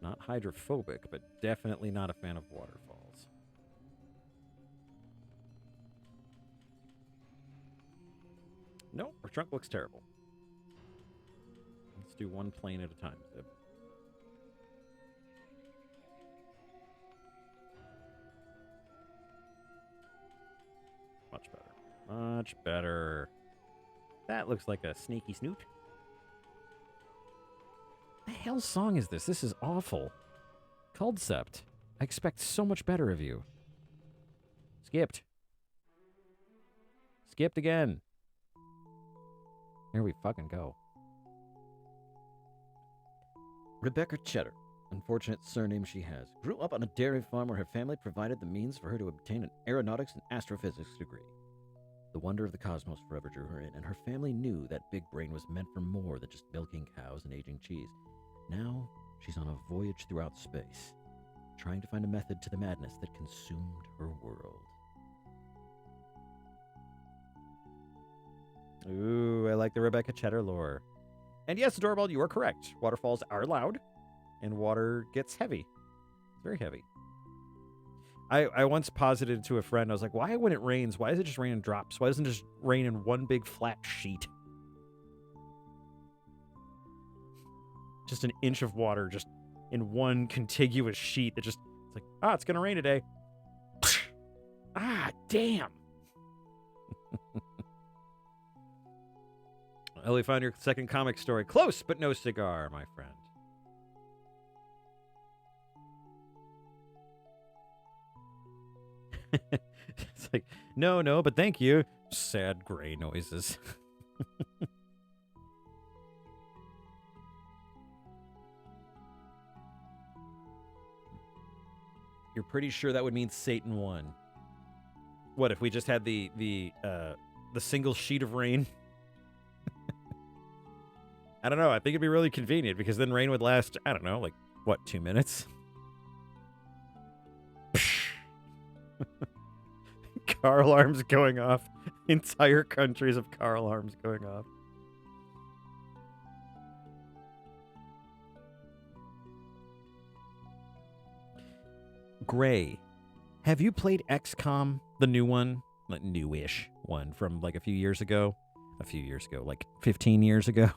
Speaker 1: Not hydrophobic, but definitely not a fan of waterfalls. Nope, her trunk looks terrible. Let's do one plane at a time, Zib. Much better. Much better. That looks like a sneaky snoot. What the hell song is this? This is awful. Concept. I expect so much better of you. Skipped. Skipped again. Here we fucking go. Rebecca Cheddar, unfortunate surname she has, grew up on a dairy farm where her family provided the means for her to obtain an aeronautics and astrophysics degree. The wonder of the cosmos forever drew her in, and her family knew that big brain was meant for more than just milking cows and aging cheese. Now, she's on a voyage throughout space, trying to find a method to the madness that consumed her world. Ooh, I like the Rebecca Cheddar lore. And yes, Doorbell, you are correct. Waterfalls are loud, and water gets heavy. It's very heavy. I once posited to a friend, I was like, why when it rains, why does it just rain in drops? Why doesn't it just rain in one big flat sheet? Just an inch of water just in one contiguous sheet that just, it's like, it's going to rain today. Damn. Ellie found your second comic story. Close, but no cigar, my friend. It's like, no, but thank you. Sad gray noises. You're pretty sure that would mean Satan won. What if we just had the single sheet of rain? I don't know. I think it'd be really convenient because then rain would last, I don't know, like, what, 2 minutes? Car alarms going off. Entire countries of car alarms going off. Gray, have you played XCOM, the new one? Like, newish one from like a few years ago? Like 15 years ago?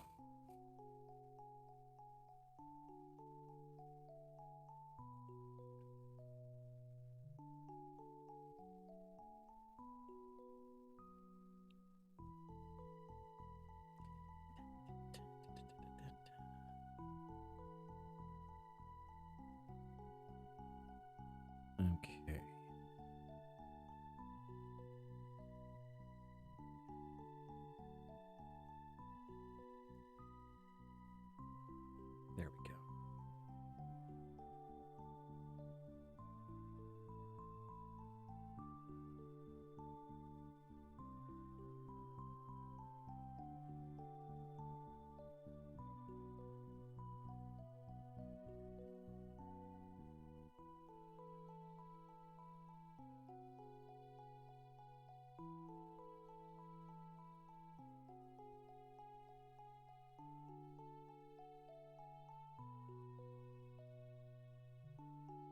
Speaker 1: Okay. There we go.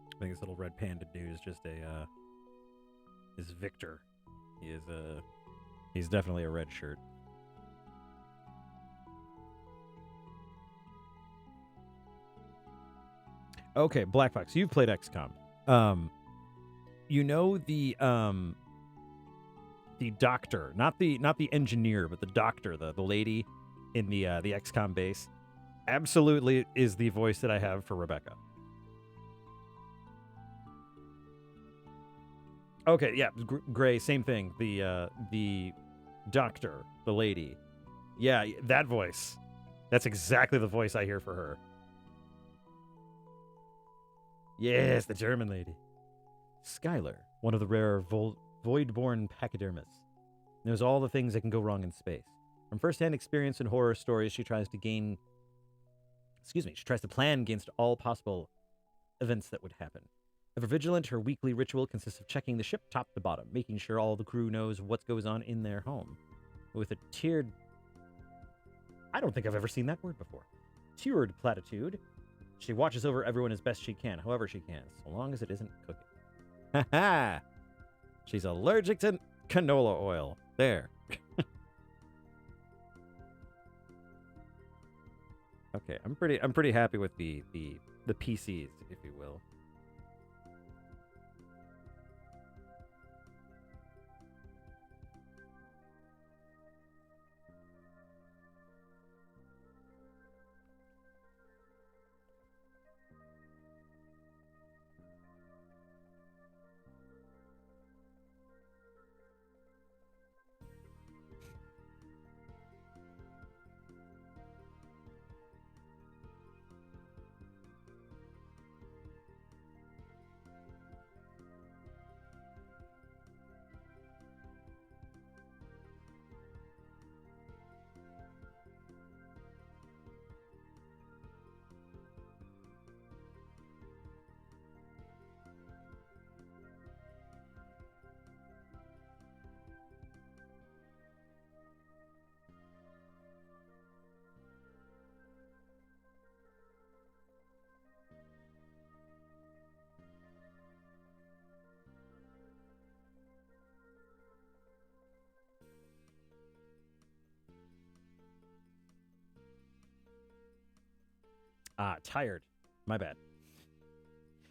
Speaker 1: I think this little red panda dude is just is Victor. He's definitely a red shirt. Okay, Blackfox, you've played XCOM. You know the doctor, not the engineer, but the doctor, the lady in the XCOM base, absolutely is the voice that I have for Rebecca. Okay, yeah, Gray, same thing. The doctor, the lady, yeah, that voice. That's exactly the voice I hear for her. Yes, the German lady. Skylar, one of the rare void-born pachydermists, knows all the things that can go wrong in space. From first-hand experience in horror stories, she tries to plan against all possible events that would happen. Ever vigilant, her weekly ritual consists of checking the ship top to bottom, making sure all the crew knows what goes on in their home. With a tiered... I don't think I've ever seen that word before. Tiered platitude. She watches over everyone as best she can, however she can, so long as it isn't cooking. Ha ha! She's allergic to canola oil. There. Okay, I'm pretty happy with the PCs, if you will. Tired. My bad.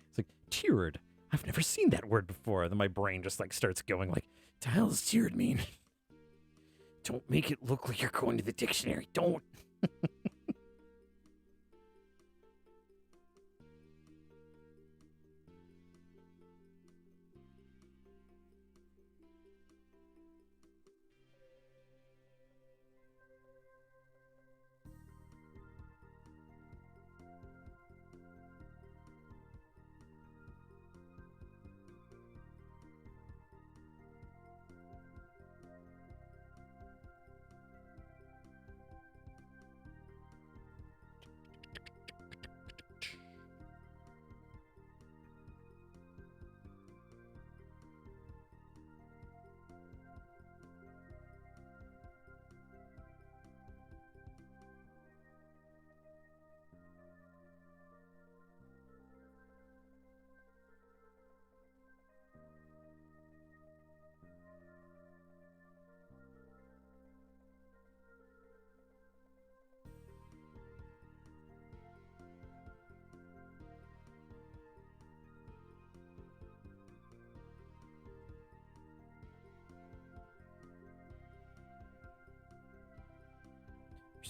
Speaker 1: It's like, tiered. I've never seen that word before. And then my brain just like starts going like, the hell does tiered mean? Don't make it look like you're going to the dictionary. Don't.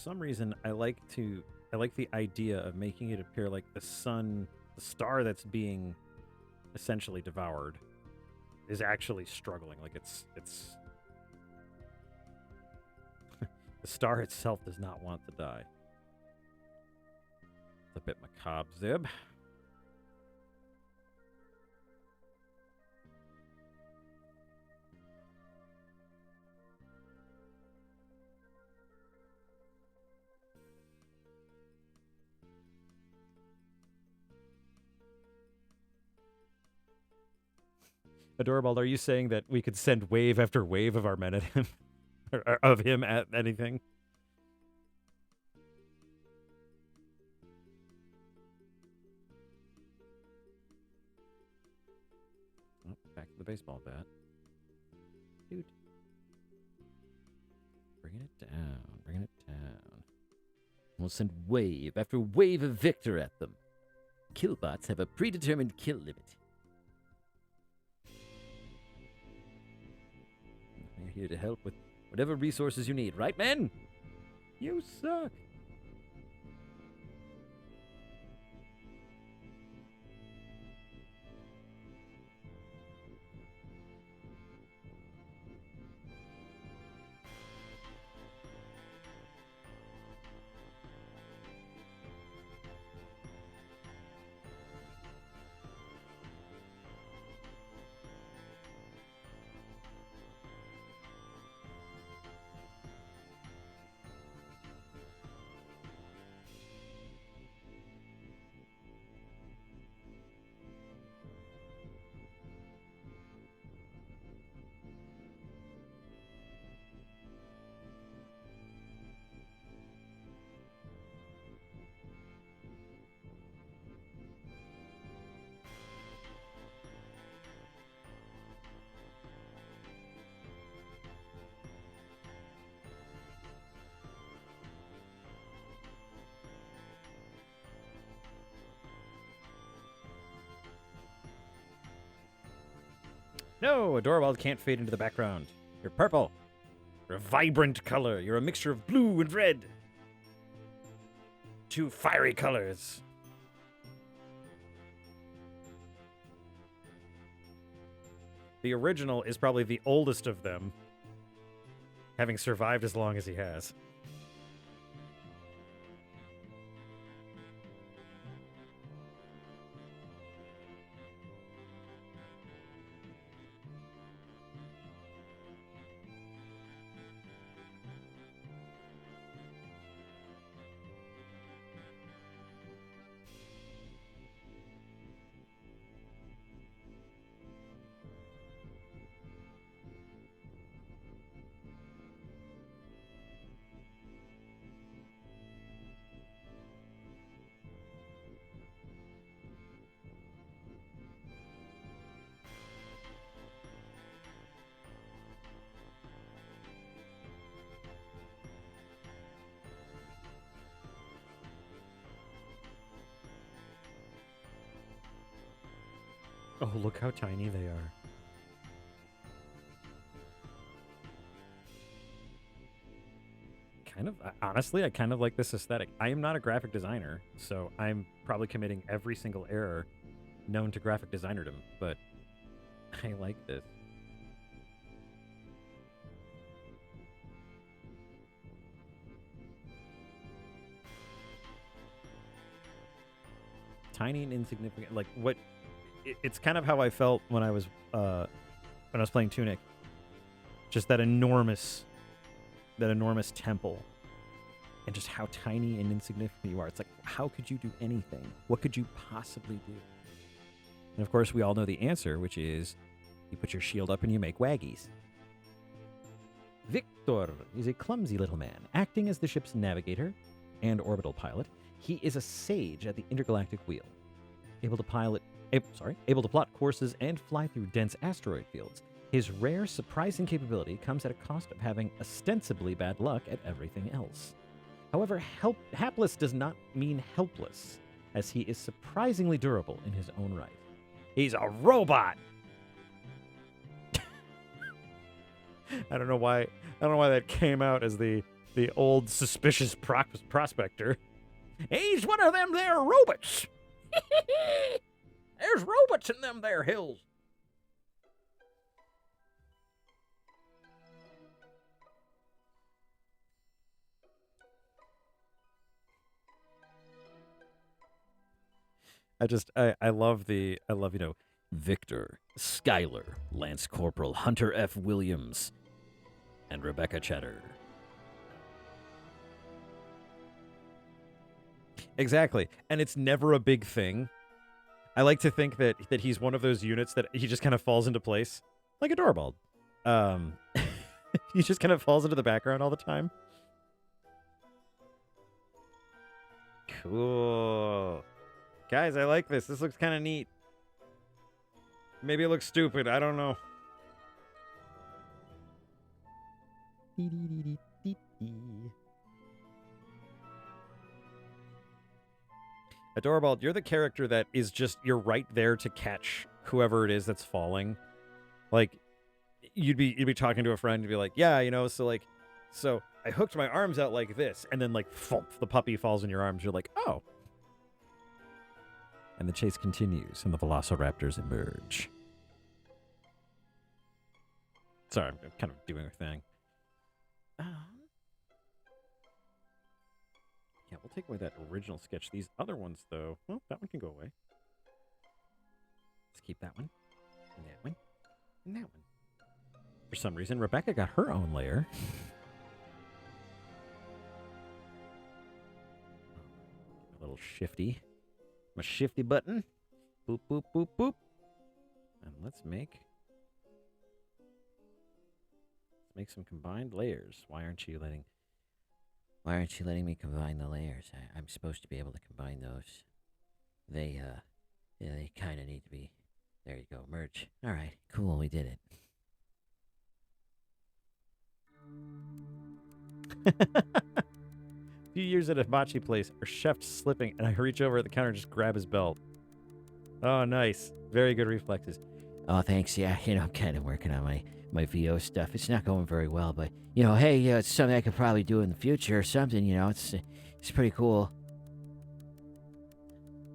Speaker 1: some reason, I like the idea of making it appear like the sun, the star that's being essentially devoured, is actually struggling. Like it's the star itself does not want to die. It's a bit macabre, Zib. Adorable, are you saying that we could send wave after wave of our men at him? Or of him at anything? Oh, back to the baseball bat. Dude. Bringing it down, bringing it down. We'll send wave after wave of Victor at them. Killbots have a predetermined kill limit. We're here to help with whatever resources you need, right, men? You suck. No, a Dorwald can't fade into the background. You're purple. You're a vibrant color. You're a mixture of blue and red. Two fiery colors. The original is probably the oldest of them, having survived as long as he has. Oh, look how tiny they are. Honestly, I kind of like this aesthetic. I am not a graphic designer, so I'm probably committing every single error known to graphic designerdom, but I like this. Tiny and insignificant. Like what? It's kind of how I felt when I was playing Tunic. Just that enormous temple, and just how tiny and insignificant you are. It's like, how could you do anything? What could you possibly do? And of course, we all know the answer, which is you put your shield up and you make waggies. Victor is a clumsy little man, acting as the ship's navigator and orbital pilot. He is a sage at the intergalactic wheel, able to plot courses and fly through dense asteroid fields. His rare, surprising capability comes at a cost of having ostensibly bad luck at everything else. However, hapless does not mean helpless, as he is surprisingly durable in his own right. He's a robot! I don't know why that came out as the The old suspicious prospector. He's one of them there robots. There's robots in them there hills. I love, Victor, Schuyler, Lance Corporal Hunter F. Williams, and Rebecca Cheddar. Exactly. And it's never a big thing. I like to think that he's one of those units that he just kind of falls into place. Like a doorbell. He just kind of falls into the background all the time. Cool. Guys, I like this. This looks kind of neat. Maybe it looks stupid. I don't know. Adorable, you're the character that is just, you're right there to catch whoever it is that's falling. Like, you'd be talking to a friend and be like, yeah, so I hooked my arms out like this, and then like, thump, the puppy falls in your arms. You're like, oh. And the chase continues, and the velociraptors emerge. Sorry, I'm kind of doing a thing. Yeah, we'll take away that original sketch. These other ones, though, well, that one can go away. Let's keep that one, and that one, and that one. For some reason, Rebecca got her own layer. A little shifty. My shifty button. Boop, boop, boop, boop. And let's make some combined layers. Why aren't you letting me combine the layers? I'm supposed to be able to combine those. They kind of need to be. There you go, merge. All right, cool, we did it. Few years at a hibachi place, our chef slipping, and I reach over at the counter and just grab his belt. Oh, nice. Very good reflexes. Oh, thanks. Yeah, I'm kind of working on my VO stuff. It's not going very well, but, hey, it's something I could probably do in the future or something, It's pretty cool.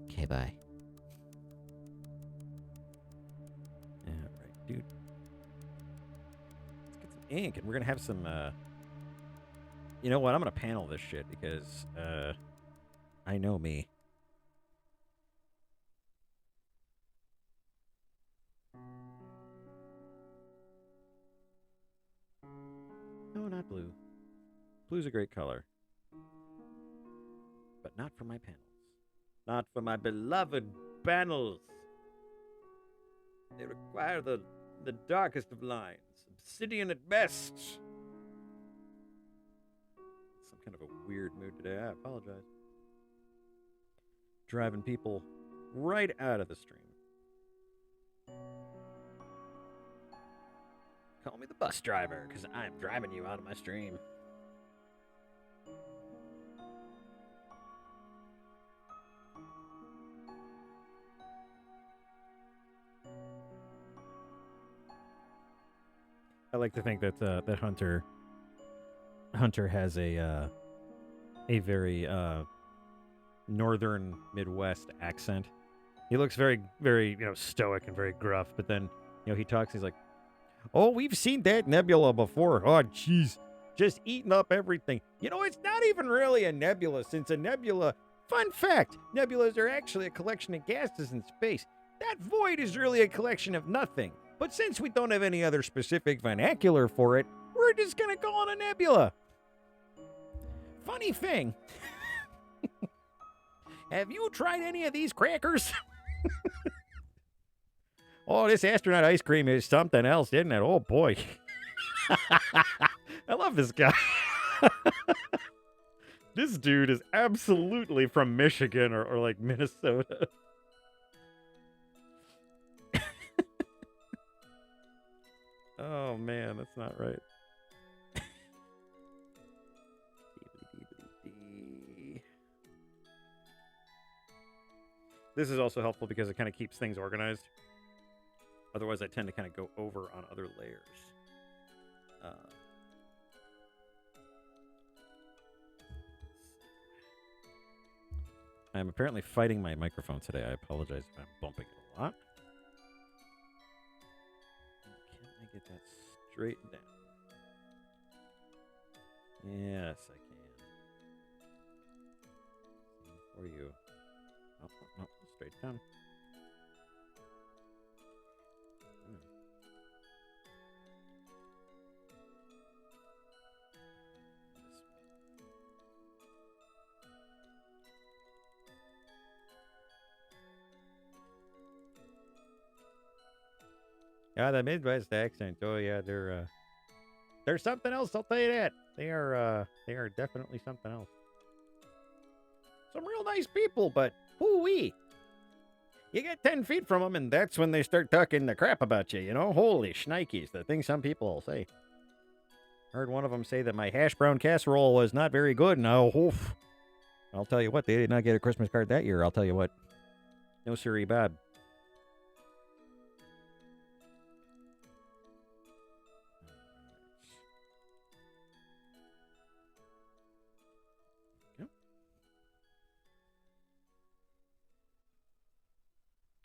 Speaker 1: Okay, bye. All right, dude. Let's get some ink, and we're going to have some, You know what? I'm going to panel this shit because, I know me. No, not blue. Blue's a great color. But not for my panels. Not for my beloved panels. They require the darkest of lines. Obsidian at best. Some kind of a weird mood today. I apologize. Driving people right out of the stream. Call me the bus driver, because I'm driving you out of my stream. I like to think that that Hunter has a very northern Midwest accent. He looks very, very stoic and very gruff, but then he talks. He's like, "Oh, we've seen that nebula before. Oh, jeez, just eating up everything. It's not even really a nebula, since a nebula. Fun fact: nebulas are actually a collection of gases in space. That void is really a collection of nothing. But since we don't have any other specific vernacular for it, we're just gonna call it a nebula. Funny thing." Have you tried any of these crackers? Oh, this astronaut ice cream is something else, isn't it? Oh, boy. I love this guy. This dude is absolutely from Michigan or like Minnesota. Oh, man, that's not right. This is also helpful because it kind of keeps things organized. Otherwise, I tend to kind of go over on other layers. I'm apparently fighting my microphone today. I apologize if I'm bumping it a lot. Can I get that straightened down? Yes, I can. For you. Oh, straight down. Yeah, the Midwest accent. Oh yeah, they're something else. I'll tell you that. They are definitely something else. Some real nice people, but hoo-wee. You get 10 feet from them, and that's when they start talking the crap about you, you know? Holy shnikes, the thing some people will say. Heard one of them say that my hash brown casserole was not very good, and I'll tell you what, they did not get a Christmas card that year, I'll tell you what. No siree, Bob.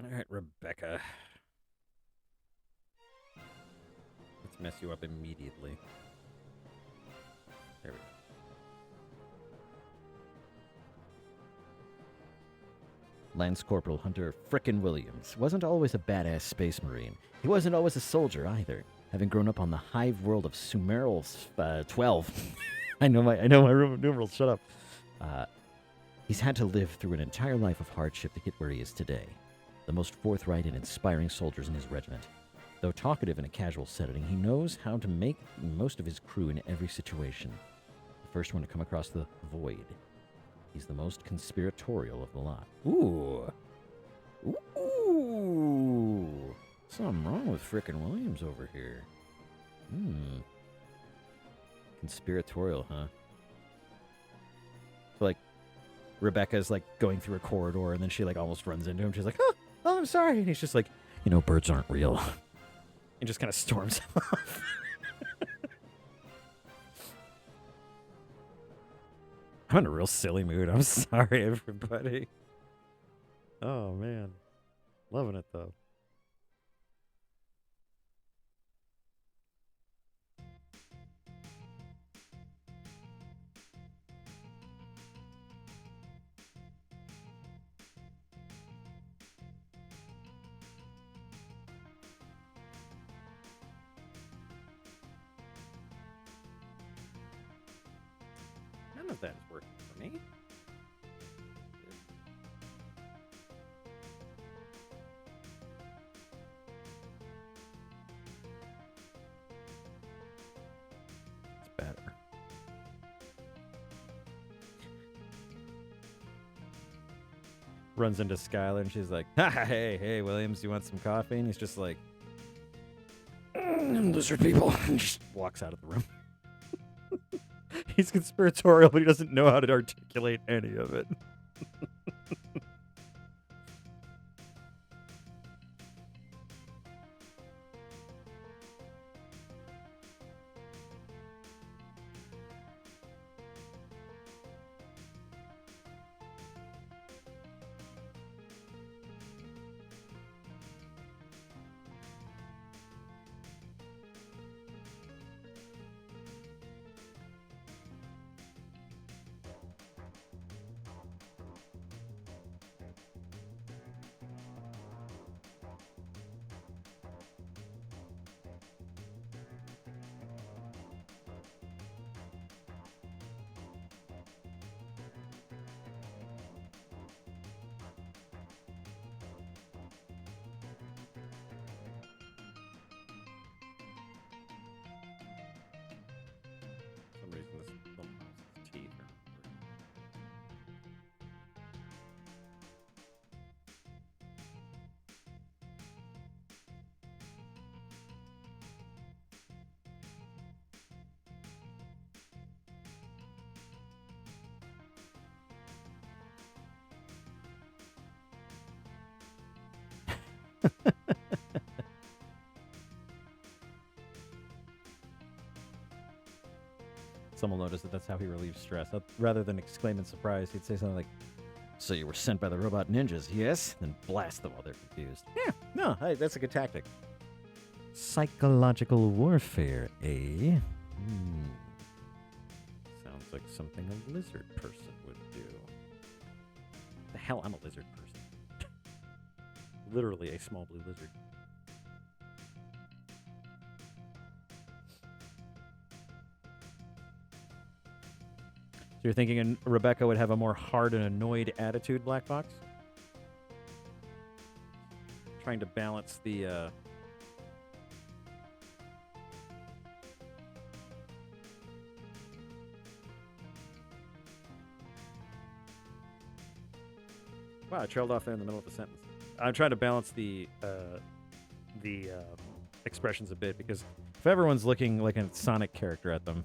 Speaker 1: All right, Rebecca. Let's mess you up immediately. There we go. Lance Corporal Hunter Frickin' Williams wasn't always a badass space marine. He wasn't always a soldier either, having grown up on the hive world of Sumeral 12. I know my Roman numerals. Shut up. He's had to live through an entire life of hardship to get where he is today. The most forthright and inspiring soldiers in his regiment. Though talkative in a casual setting, he knows how to make most of his crew in every situation. The first one to come across the void. He's the most conspiratorial of the lot. Ooh. Something wrong with frickin' Williams over here. Conspiratorial, huh? So, like, Rebecca's, like, going through a corridor, and then she, like, almost runs into him. She's like, oh, I'm sorry. And he's just like, birds aren't real. And just kind of storms him off. I'm in a real silly mood. I'm sorry, everybody. Oh, man. Loving it, though. None of that is working for me. It's better. Runs into Skylar and she's like, hey, Williams, you want some coffee? And he's just like, lizard people. And just walks out of the room. He's conspiratorial, but he doesn't know how to articulate any of it. For some reason, this little mouse's teeth are Someone noticed that that's how he relieves stress. Rather than exclaim in surprise, he'd say something like, So you were sent by the robot ninjas, yes? Then blast them while they're confused. Yeah, no, hey, that's a good tactic. Psychological warfare, eh? Sounds like something a lizard person would do. The hell, I'm a lizard person. Literally a small blue lizard. So you're thinking Rebecca would have a more hard and annoyed attitude, Blackfox? Trying to balance the, Wow, I trailed off there in the middle of the sentence. I'm trying to balance the expressions a bit, because if everyone's looking like a Sonic character at them...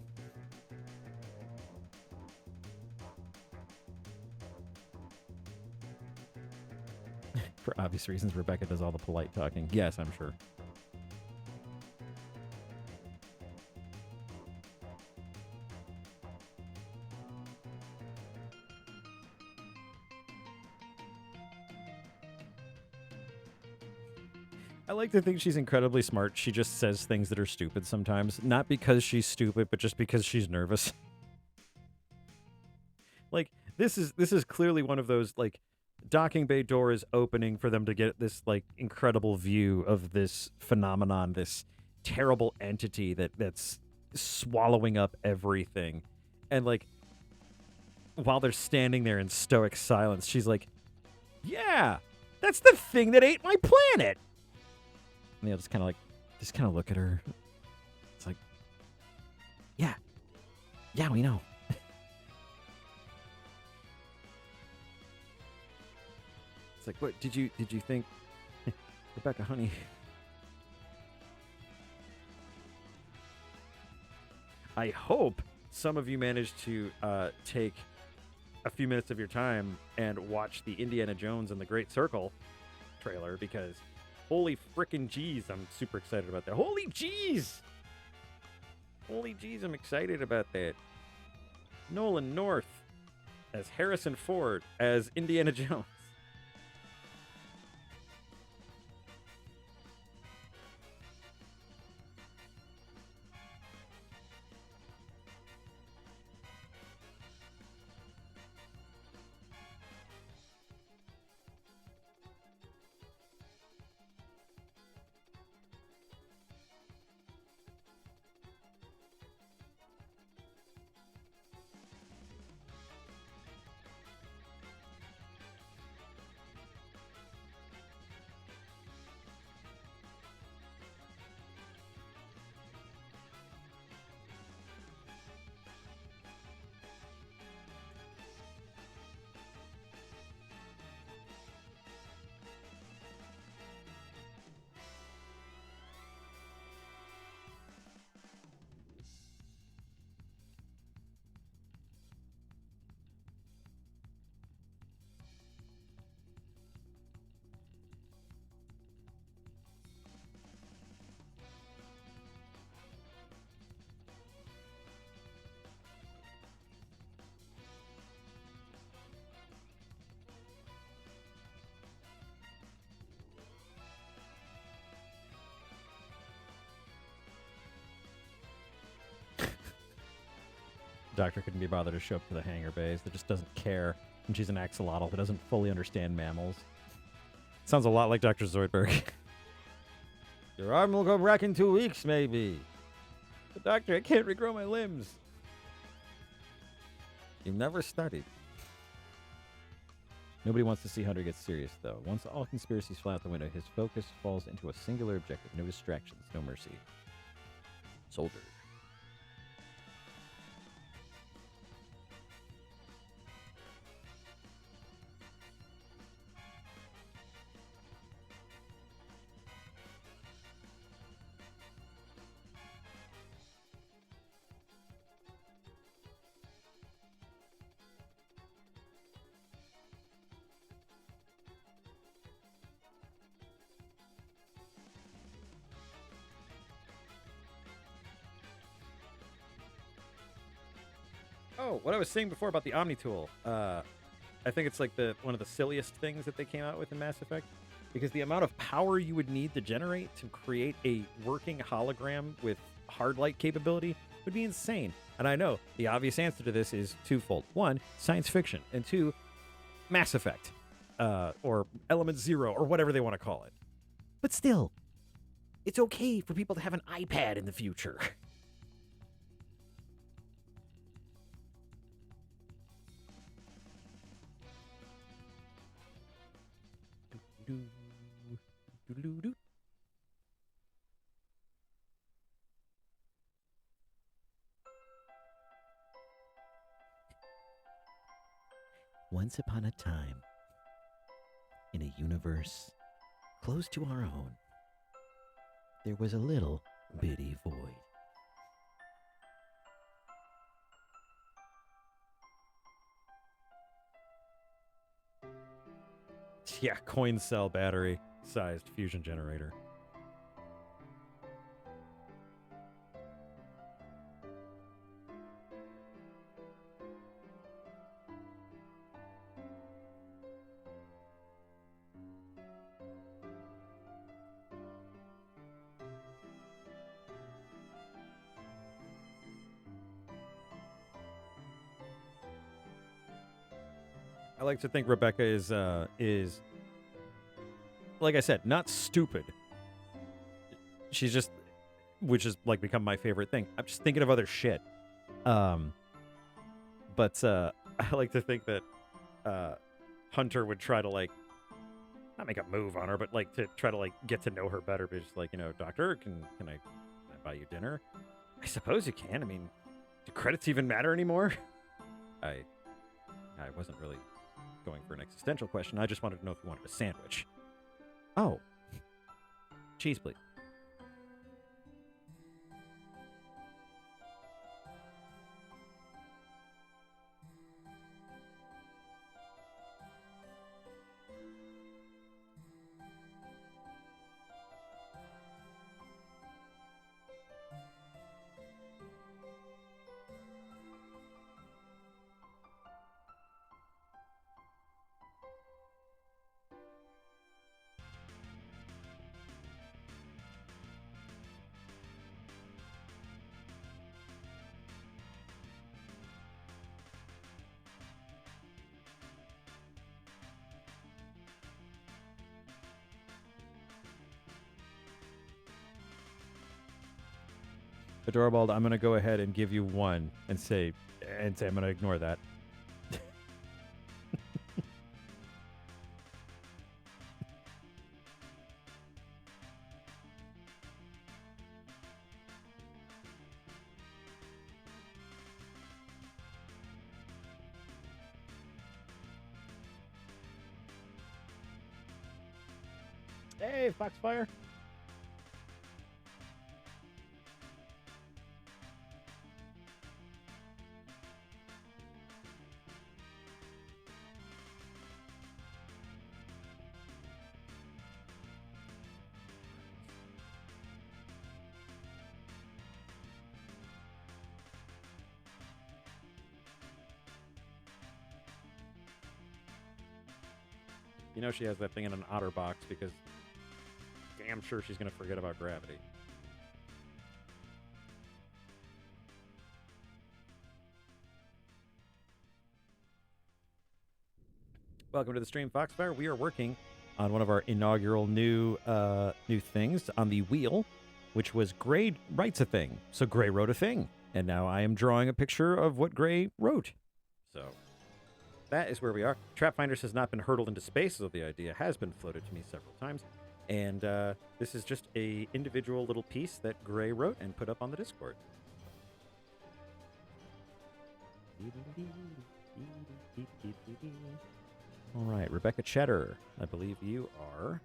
Speaker 1: For obvious reasons, Rebecca does all the polite talking. Yes, I'm sure. I like to think she's incredibly smart. She just says things that are stupid sometimes. Not because she's stupid, but just because she's nervous. Like, this is clearly one of those, like, docking bay door is opening for them to get this, like, incredible view of this phenomenon, this terrible entity that's swallowing up everything. And, like, while they're standing there in stoic silence, she's like, yeah, that's the thing that ate my planet. And they'll just kind of look at her. It's like, yeah, we know. It's like, what did you think, Rebecca, honey? I hope some of you managed to take a few minutes of your time and watch the Indiana Jones and the Great Circle trailer, because holy frickin' jeez, I'm super excited about that. Holy jeez! Holy jeez, I'm excited about that. Nolan North as Harrison Ford as Indiana Jones. Doctor couldn't be bothered to show up to the hangar bays. That just doesn't care. And she's an axolotl that doesn't fully understand mammals. Sounds a lot like Dr. Zoidberg. Your arm will go back in 2 weeks, maybe. But doctor, I can't regrow my limbs. You've never studied. Nobody wants to see Hunter get serious, though. Once all conspiracies fly out the window, his focus falls into a singular objective. No distractions, no mercy. Soldier. Oh, what I was saying before about the Omni tool. I think it's like one of the silliest things that they came out with in Mass Effect, because the amount of power you would need to generate to create a working hologram with hard light capability would be insane. And I know the obvious answer to this is twofold: one, science fiction, and two, Mass Effect, or Element Zero, or whatever they want to call it. But still, it's okay for people to have an iPad in the future. Once upon a time, in a universe close to our own, there was a little bitty void. Yeah, coin cell battery sized fusion generator. I like to think Rebecca is like I said, not stupid. She's just, which has like become my favorite thing. I'm just thinking of other shit. But I like to think that Hunter would try to like not make a move on her, but like to try to like get to know her better. But just like, doctor, can I buy you dinner? I suppose you can. I mean, do credits even matter anymore? I wasn't really going for an existential question. I just wanted to know if you wanted a sandwich. Oh. Cheese, please. Adorable, I'm going to go ahead and give you one and say I'm going to ignore that. Hey, Foxfire. You know she has that thing in an otter box because damn sure she's going to forget about gravity. Welcome to the stream, Foxfire. We are working on one of our inaugural new things on the wheel, which was Gray writes a thing. So Gray wrote a thing, and now I am drawing a picture of what Gray wrote. So that is where we are. Trapfinders has not been hurtled into space, so the idea has been floated to me several times. And this is just a individual little piece that Gray wrote and put up on the Discord. All right, Rebecca Cheddar, I believe you are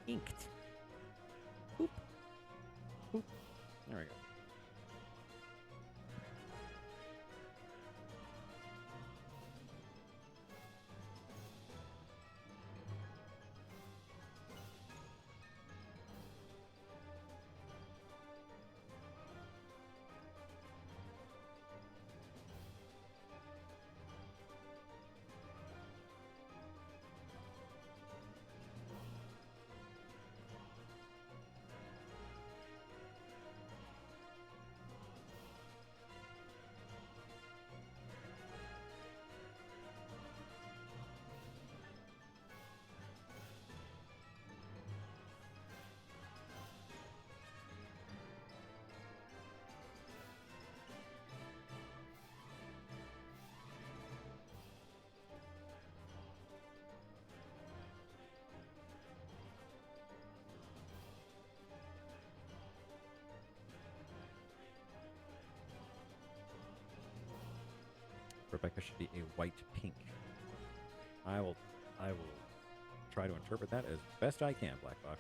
Speaker 1: inked. Boop. Boop. There we go. Rebecca should be a white pink. I will try to interpret that as best I can, Blackfox.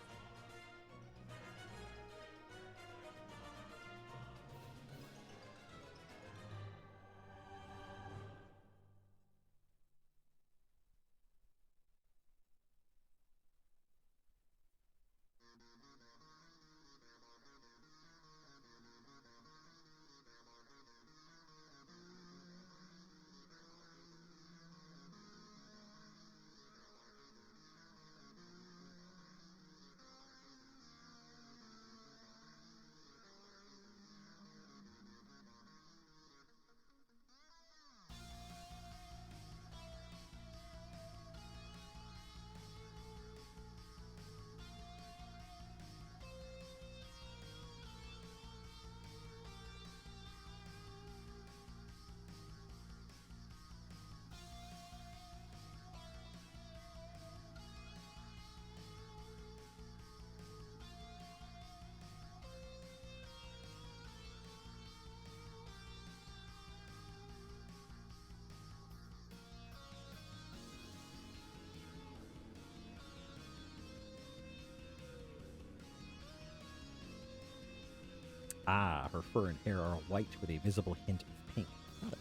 Speaker 1: Ah, her fur and hair are white with a visible hint of pink. Got it.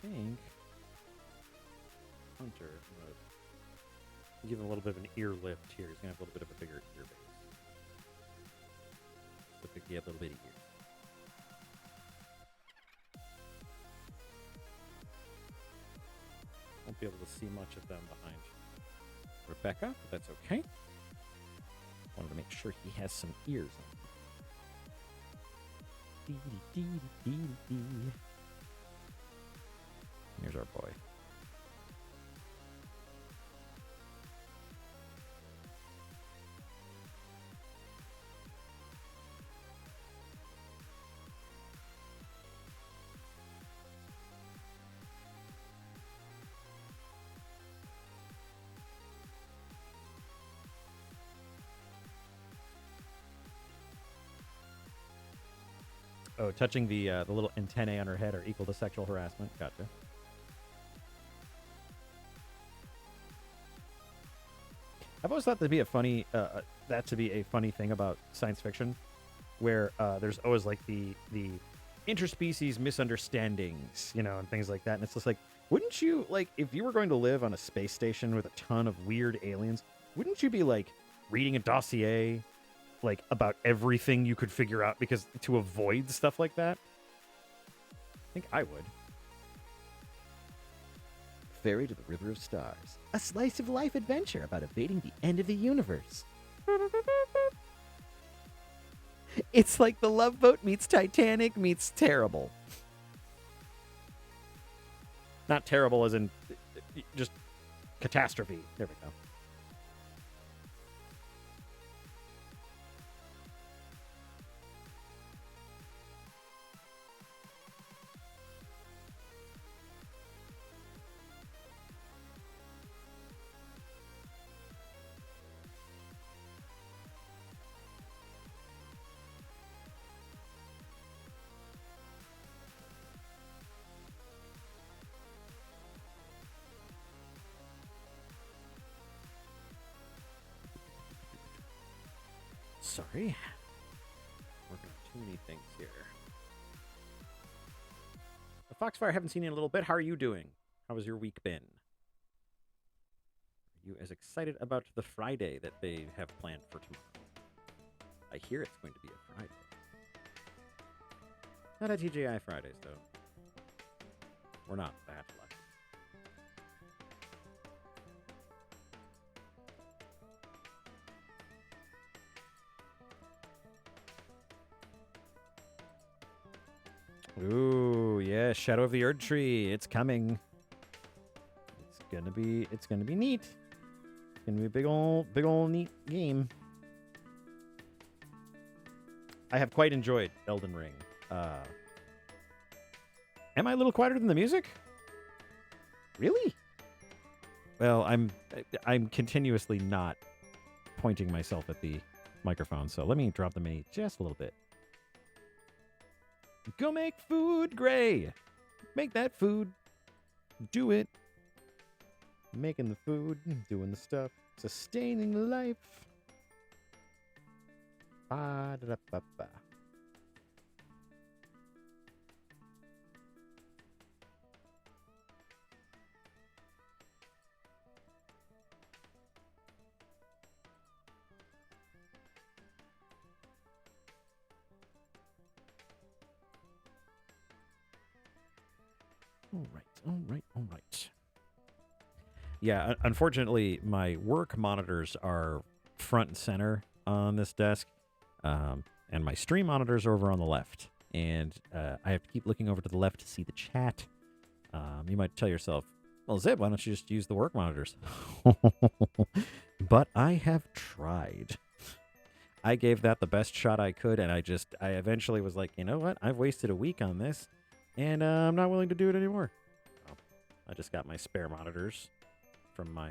Speaker 1: Think Hunter. I'm gonna give him a little bit of an ear lift here. He's gonna have a little bit of a bigger ear base. Look like he had a little bitty ear. Won't be able to see much of them behind Rebecca, but that's okay. Wanted to make sure he has some ears on. Here's our boy. Oh, touching the little antennae on her head are equal to sexual harassment. Gotcha. I've always thought that'd be a funny thing about science fiction, where there's always like the interspecies misunderstandings, and things like that. And it's just like, wouldn't you, like, if you were going to live on a space station with a ton of weird aliens, wouldn't you be like reading a dossier, like, about everything you could figure out because to avoid stuff like that? I think I would. Ferry to the River of Stars. A slice of life adventure about evading the end of the universe. It's like the Love Boat meets Titanic meets Terrible. Not terrible as in just catastrophe. There we go. Sorry. Working on too many things here. The Foxfire, I haven't seen you in a little bit. How are you doing? How has your week been? Are you as excited about the Friday that they have planned for tomorrow? I hear it's going to be a Friday. Not a TGI Fridays, though. We're not that lucky. Yeah, Shadow of the Erd Tree. It's coming. It's gonna be neat. It's gonna be a big old neat game. I have quite enjoyed Elden Ring. Am I a little quieter than the music? Really? Well, I'm continuously not pointing myself at the microphone, so let me drop the mini just a little bit. Go make food, Gray. Make that food. Do it. Making the food, doing the stuff, sustaining life. Ba-da-da-ba-ba. All right. Yeah, unfortunately, my work monitors are front and center on this desk, and my stream monitors are over on the left. And I have to keep looking over to the left to see the chat. You might tell yourself, well, Zib, why don't you just use the work monitors? But I have tried. I gave that the best shot I could, and I eventually was like, you know what? I've wasted a week on this, and I'm not willing to do it anymore. So I just got my spare monitors from my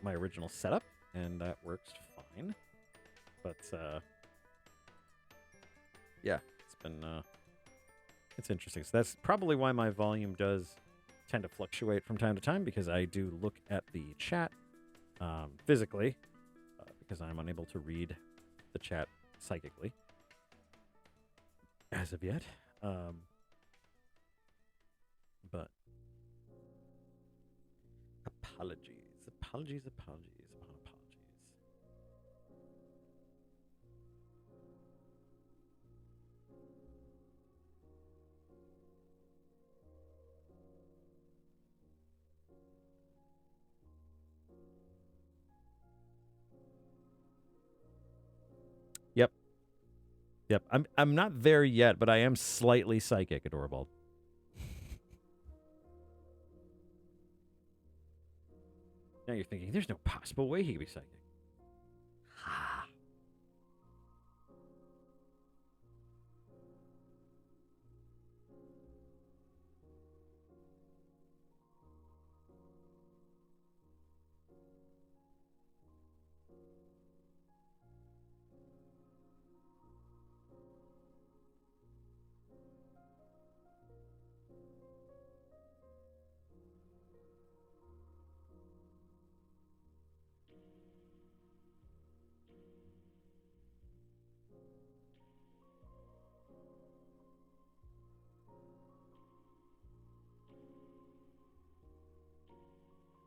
Speaker 1: my original setup, and that works fine. But yeah, it's interesting. So that's probably why my volume does tend to fluctuate from time to time, because I do look at the chat physically, because I'm unable to read the chat psychically as of yet. But apologies upon apologies. Yep. I'm not there yet, but I am slightly psychic, Adorable. Now you're thinking, there's no possible way he could be psychic.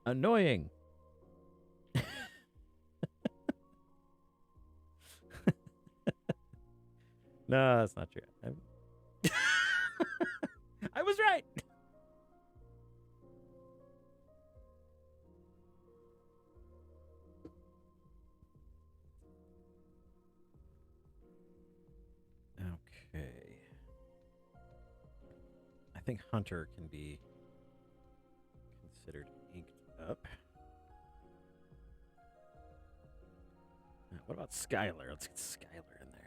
Speaker 1: Annoying. No, that's not true. I was right. Okay. I think Hunter can be considered inked up. What about Skylar? Let's get Skylar in there.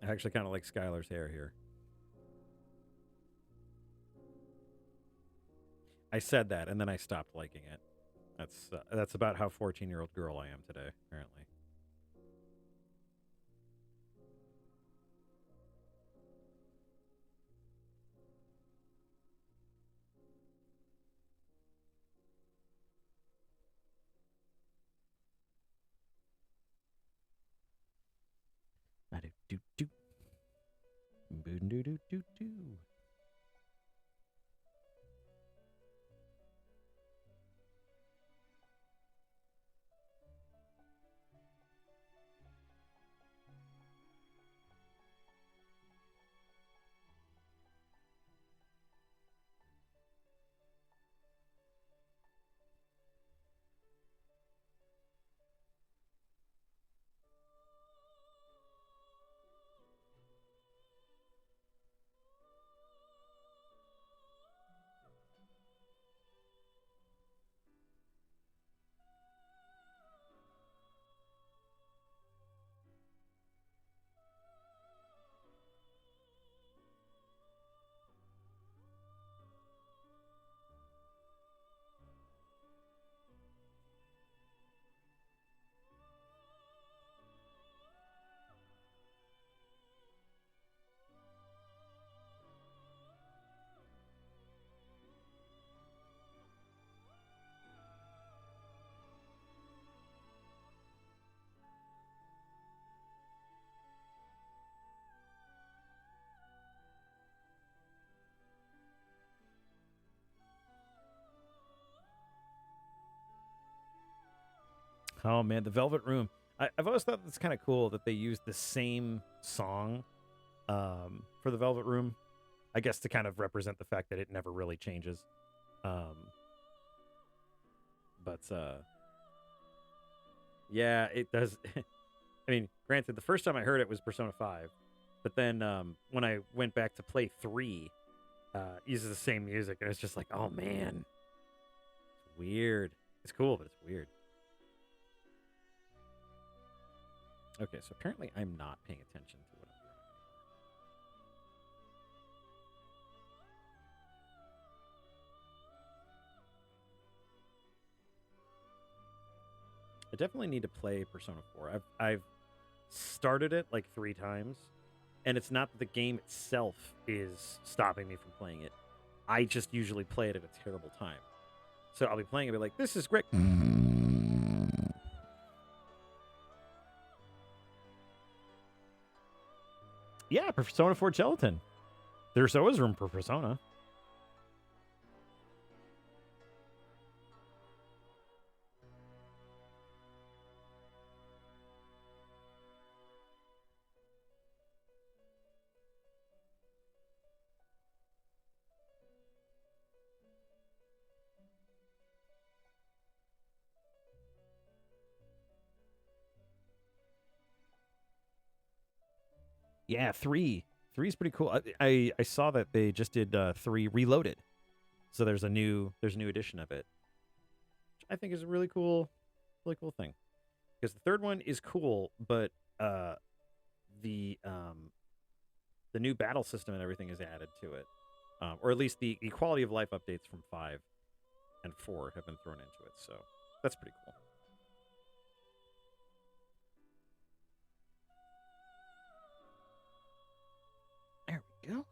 Speaker 1: I actually kind of like Skylar's hair here. I said that, and then I stopped liking it. That's about how 14-year-old girl I am today, apparently. Do do. Boo doo doo doo doo. Oh man, the Velvet Room. I've always thought it's kind of cool that they use the same song for the Velvet Room. I guess to kind of represent the fact that it never really changes. Um, but yeah, it does. I mean, granted, the first time I heard it was Persona 5, but then when I went back to play 3, uses the same music, and it's just like, oh man, it's weird. It's cool, but it's weird. Okay, so apparently I'm not paying attention to what I'm doing. I definitely need to play Persona 4. I've started it like 3 times, and it's not that the game itself is stopping me from playing it. I just usually play it at a terrible time. So I'll be playing it and be like, this is great. Yeah, Persona 4 Gelatin. There's always room for Persona. Yeah, 3. 3 is pretty cool. I saw that they just did 3 Reloaded. So there's a new edition of it. Which I think is a really cool thing. Because the third one is cool, but the new battle system and everything is added to it. Or at least the quality of life updates from 5 and 4 have been thrown into it. So that's pretty cool. There we go.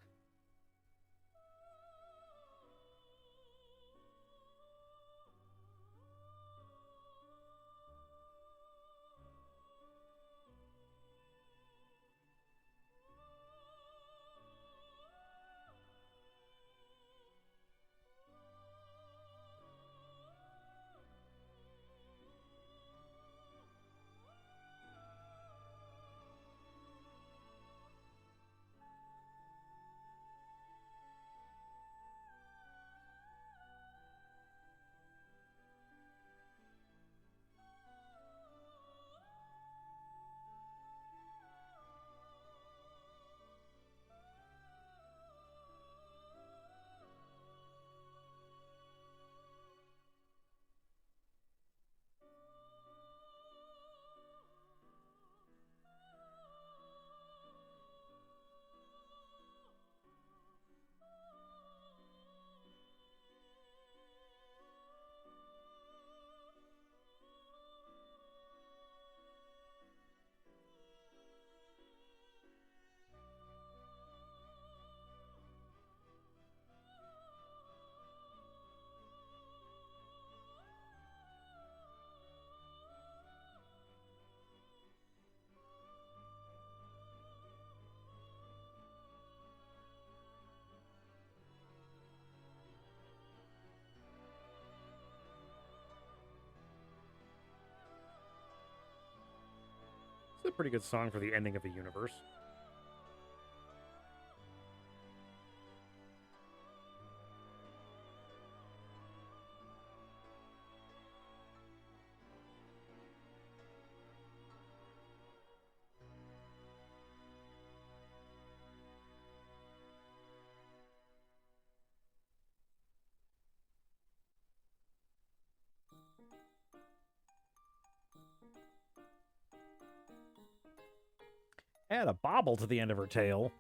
Speaker 1: pretty good song for the ending of a universe. Add a bobble to the end of her tail.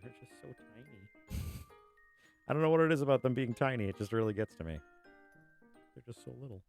Speaker 1: They're just so tiny. I don't know what it is about them being tiny. It just really gets to me. They're just so little.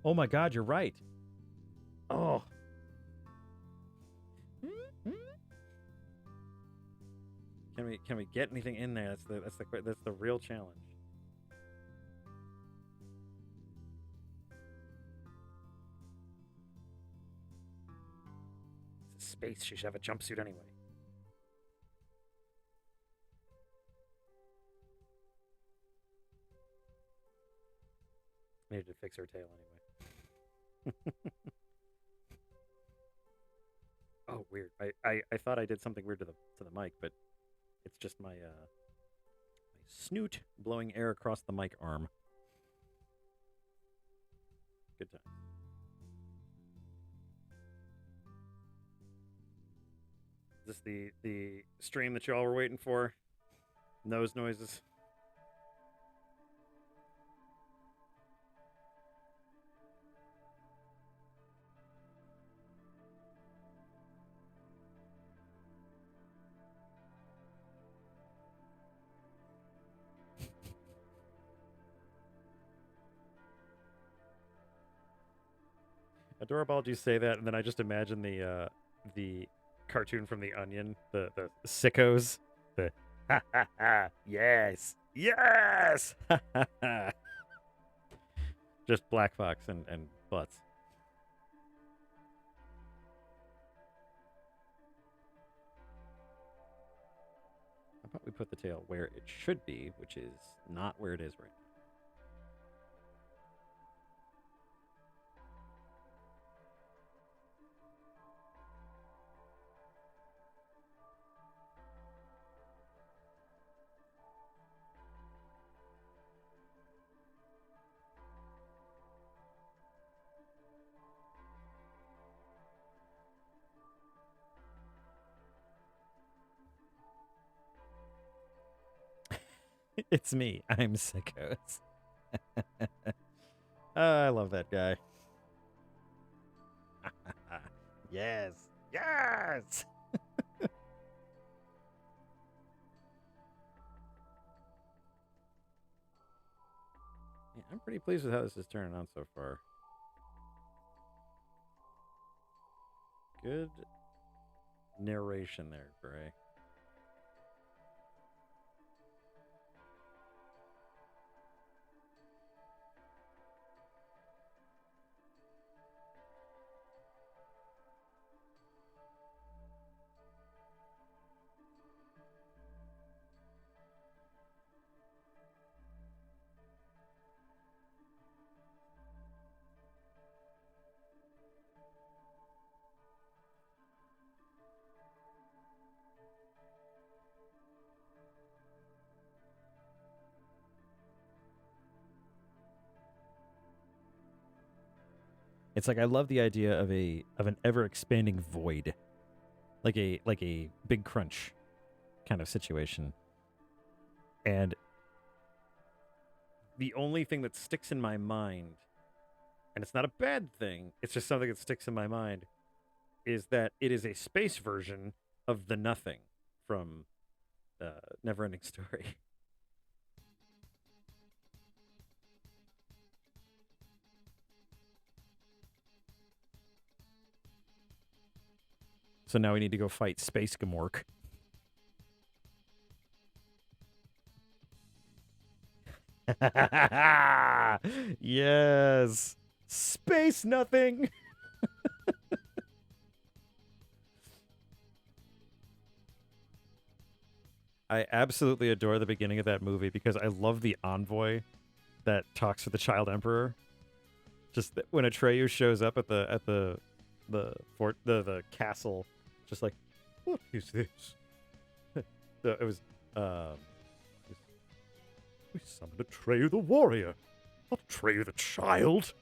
Speaker 1: Oh my God, you're right. Oh. Can we get anything in there? That's the real challenge. It's space. She should have a jumpsuit anyway. Needed to fix her tail anyway. Oh, weird. I thought I did something weird to the mic, but it's just my snoot blowing air across the mic arm. Good time. Is this the stream that y'all were waiting for? Nose noises. Adorable, you say that, and then I just imagine the cartoon from The Onion, the sickos, the ha ha ha, yes, yes, ha ha ha. Just Blackfox and butts. How about we put the tail where it should be, which is not where it is right now. It's me. I'm Sickos. I love that guy. Yes. Yes. Yeah, I'm pretty pleased with how this is turning out so far. Good narration there, Gray. It's like I love the idea of an ever expanding void, like a big crunch kind of situation. And the only thing that sticks in my mind, and it's not a bad thing, it's just something that sticks in my mind, is that it is a space version of the Nothing from Neverending Story. So now we need to go fight Space Gamork. Yes. Space Nothing. I absolutely adore the beginning of that movie because I love the envoy that talks to the Child Emperor. Just when Atreyu shows up at the fort the castle, just like, what is this? It was um we summoned Atreyu the warrior, not Atreyu the child.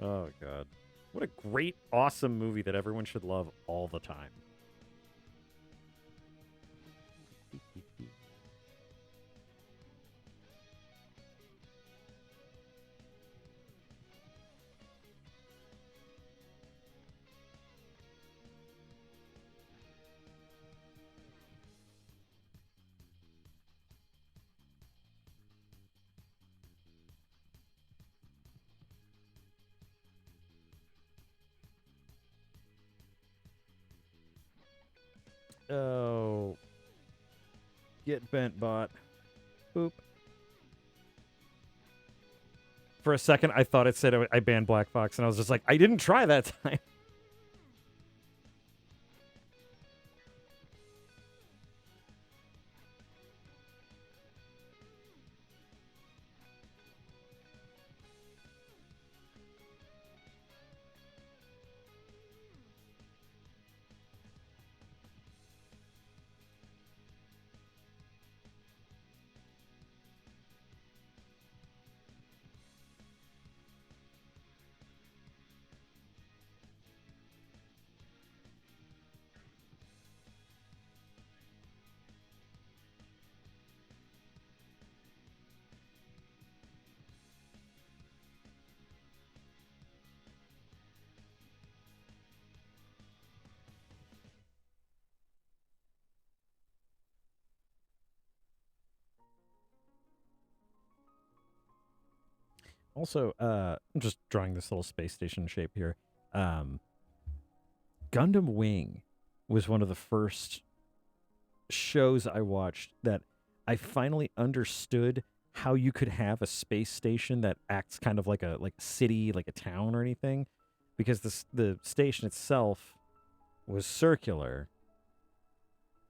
Speaker 1: Oh god. What a great, awesome movie that everyone should love all the time. Oh. Get bent, bot. Boop. For a second, I thought it said I banned Blackfox, and I was just like, I didn't try that time. Also, I'm just drawing this little space station shape here. Um, Gundam Wing was one of the first shows I watched that I finally understood how you could have a space station that acts kind of like a city, like a town or anything, because the station itself was circular,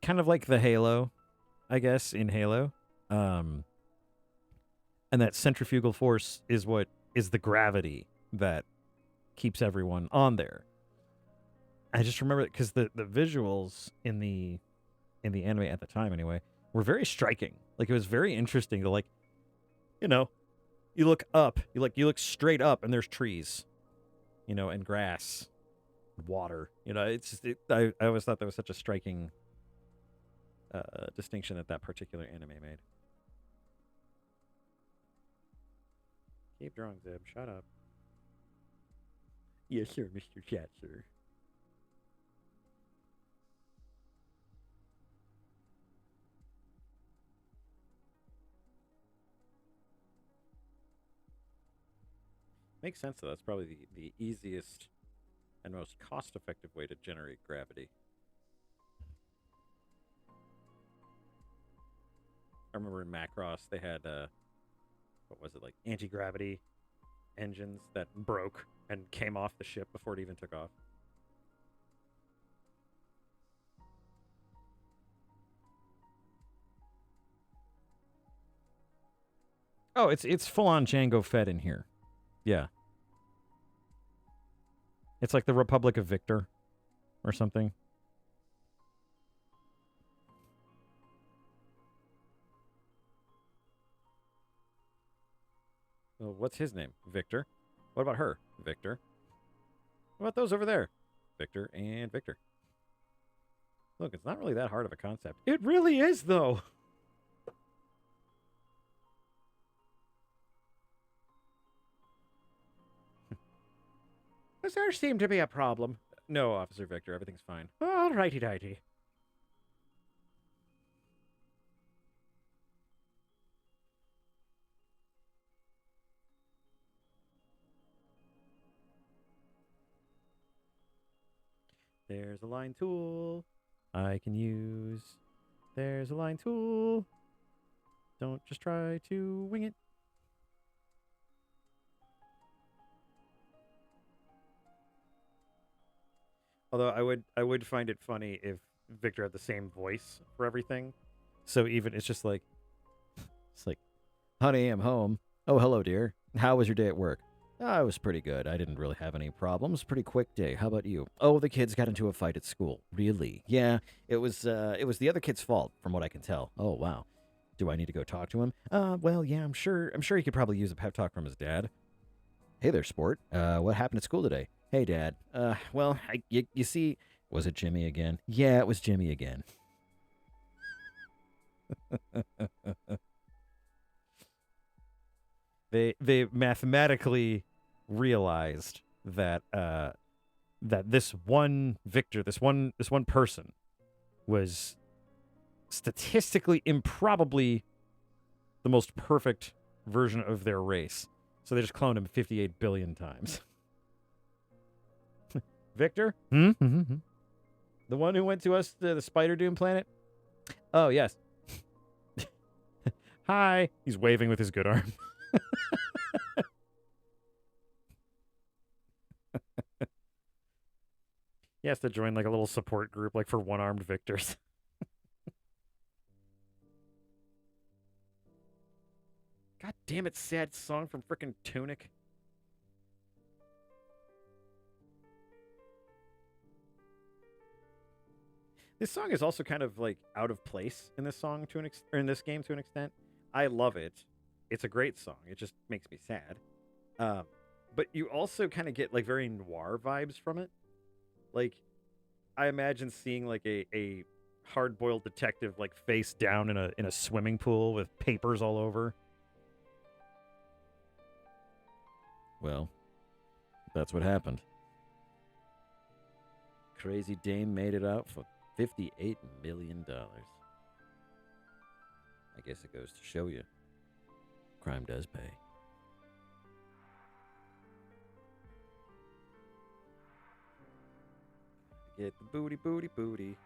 Speaker 1: kind of like the Halo, I guess, in Halo. Um, and that centrifugal force is what is the gravity that keeps everyone on there. I just remember it because the visuals in the anime at the time anyway were very striking. Like it was very interesting to like, you know, you look up, you look straight up, and there's trees, you know, and grass, water. You know, it's just I always thought that was such a striking distinction that particular anime made. Keep drawing, Zeb. Shut up. Yes, sir, Mr. Chat, sir. Makes sense, though. That's probably the easiest and most cost-effective way to generate gravity. I remember in Macross they had what was it, like anti-gravity engines that broke and came off the ship before it even took off. Oh, it's full on Django Fett in here. Yeah. It's like the Republic of Victor or something. Well, what's his name? Victor. What about her? Victor. What about those over there? Victor and Victor. Look, it's not really that hard of a concept. It really is, though. Does there seem to be a problem? No, Officer Victor, everything's fine. All righty dighty. There's a line tool I can use. There's a line tool. Don't just try to wing it. Although I would find it funny if Victor had the same voice for everything. So even it's like, honey, I'm home. Oh, hello, dear. How was your day at work? Oh, it was pretty good. I didn't really have any problems. Pretty quick day. How about you? Oh, the kids got into a fight at school. Really? Yeah. It was the other kid's fault, from what I can tell. Oh, wow. Do I need to go talk to him? Well, yeah, I'm sure he could probably use a pep talk from his dad. Hey there, sport. What happened at school today? Hey, Dad. Well, you see, was it Jimmy again? Yeah, it was Jimmy again. They mathematically realized that that this one Victor, this one person, was statistically improbably the most perfect version of their race. So they just cloned him 58 billion times. Victor? Mm-hmm. The one who went to us to the Spider Doom planet? Oh, yes. Hi. He's waving with his good arm. He has to join like a little support group, like for one-armed victors. God damn it, sad song from frickin' Tunic. This song is also kind of like out of place in this song to or in this game to an extent. I love it. It's a great song. It just makes me sad. But you also kind of get like very noir vibes from it. Like I imagine seeing like a hard-boiled detective like face down in a swimming pool with papers all over. Well, that's what happened. Crazy Dame made it out for $58 million. I guess it goes to show you, crime does pay. Get the booty, booty, booty.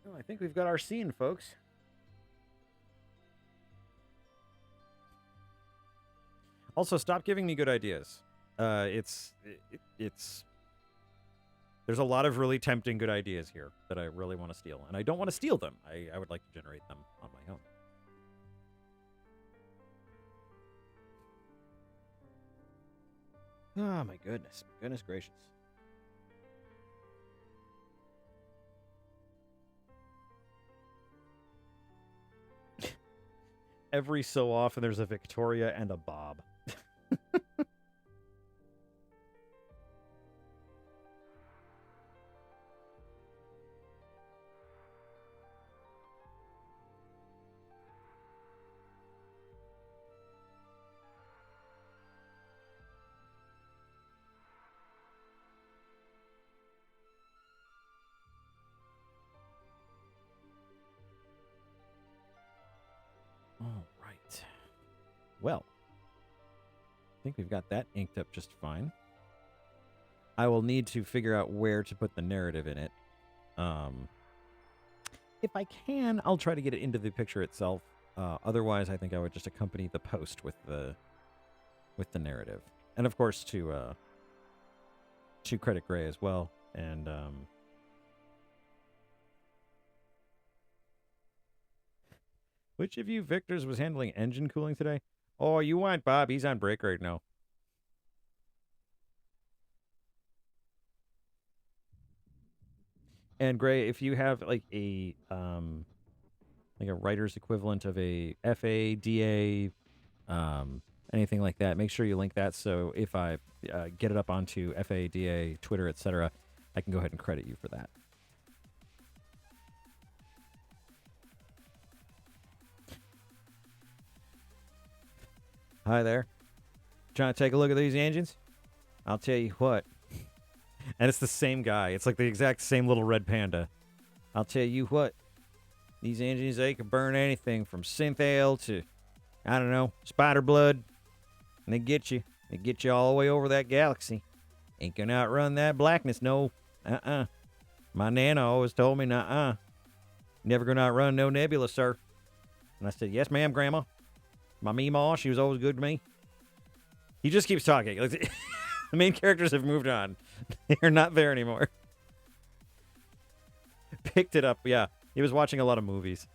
Speaker 1: Well, I think we've got our scene, folks. Also, stop giving me good ideas. It's there's a lot of really tempting good ideas here that I really want to steal, and I don't want to steal them. I would like to generate them on my own. Oh my goodness, goodness gracious. Every so often there's a Victoria and a Bob. All right. Well, I think we've got that inked up just fine. I will need to figure out where to put the narrative in it. If I can, I'll try to get it into the picture itself. Otherwise, I think I would just accompany the post with the narrative, and of course to credit Gray as well. And which of you Victors was handling engine cooling today? Oh, you want Bob? He's on break right now. And Gray, if you have like a writer's equivalent of a FA, DA, anything like that, make sure you link that. So if I get it up onto FA, DA, Twitter, etc., I can go ahead and credit you for that. Hi there. Trying to take a look at these engines? I'll tell you what. And it's the same guy. It's like the exact same little red panda. I'll tell you what. These engines, they can burn anything from synthale to, I don't know, spider blood. And they get you. They get you all the way over that galaxy. Ain't gonna outrun that blackness, no. My Nana always told me, nuh-uh. Never gonna outrun no nebula, sir. And I said, yes, ma'am, Grandma. My Meemaw, she was always good to me. He just keeps talking. The main characters have moved on. They're not there anymore. Picked it up, yeah. He was watching a lot of movies.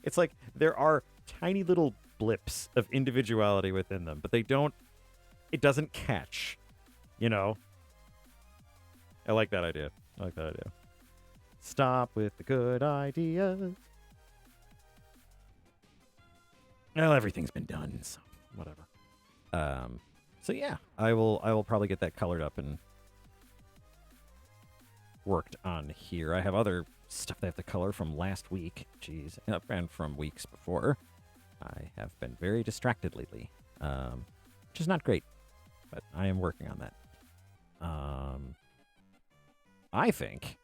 Speaker 1: It's like there are tiny little blips of individuality within them, but it doesn't catch, you know? I like that idea. Stop with the good ideas. Well, everything's been done, so whatever. So yeah, I will probably get that colored up and worked on here. I have other stuff that I have to color from last week. Jeez, and from weeks before. I have been very distracted lately, which is not great, but I am working on that. I think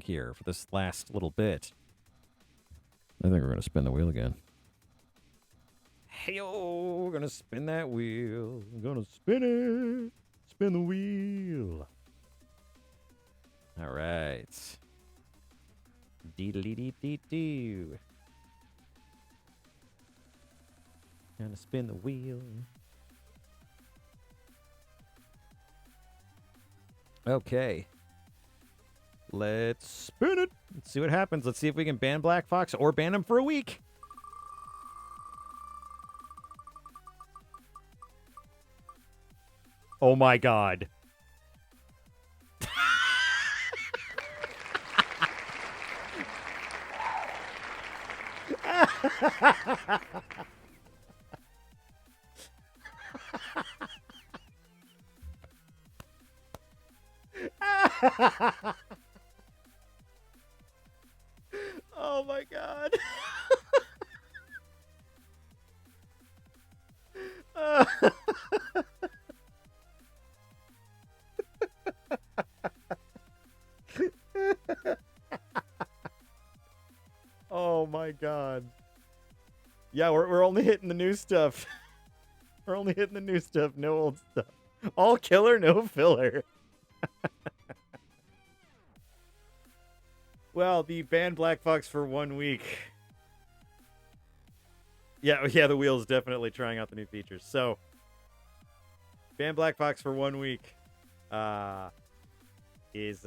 Speaker 1: here for this last little bit, I think we're going to spin the wheel again. Hey-o, we're going to spin that wheel. We're going to spin it. Spin the wheel. All right. Dee-dee-dee-dee-doo. Gonna spin the wheel. Okay. Let's spin it. Let's see what happens. Let's see if we can ban Blackfox or ban him for a week. Oh my god. Oh my god. Oh my god. Yeah, we're only hitting the new stuff. We're only hitting the new stuff, no old stuff. All killer, no filler. Well, the ban Blackfox for 1 week. Yeah, the wheel's definitely trying out the new features. So, ban Blackfox for 1 week is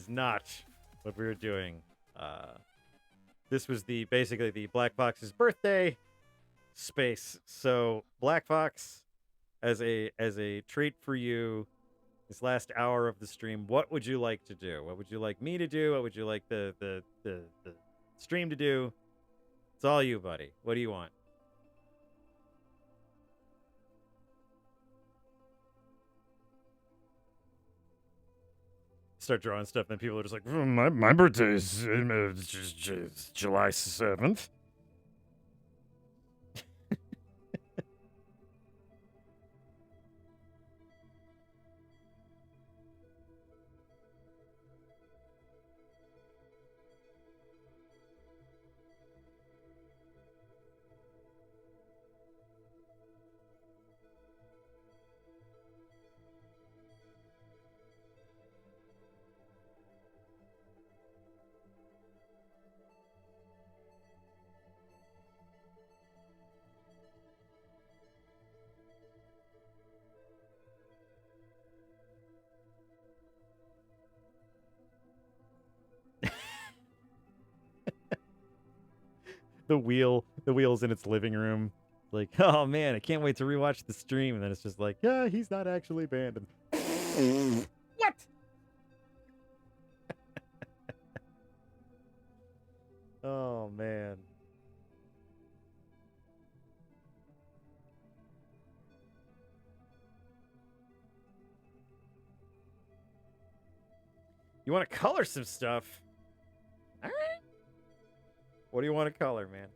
Speaker 1: not what we were doing. This was basically the Blackfox's birthday space. So Blackfox, as a treat for you, this last hour of the stream, what would you like to do? What would you like me to do? What would you like the stream to do? It's all you, buddy. What do you want? Start drawing stuff, and people are just like, my birthday is July 7th. The wheel's in its living room. Like, oh man, I can't wait to rewatch the stream. And then it's just like, yeah, he's not actually banned. What? Oh man. You want to color some stuff? All right. What do you want to color, man?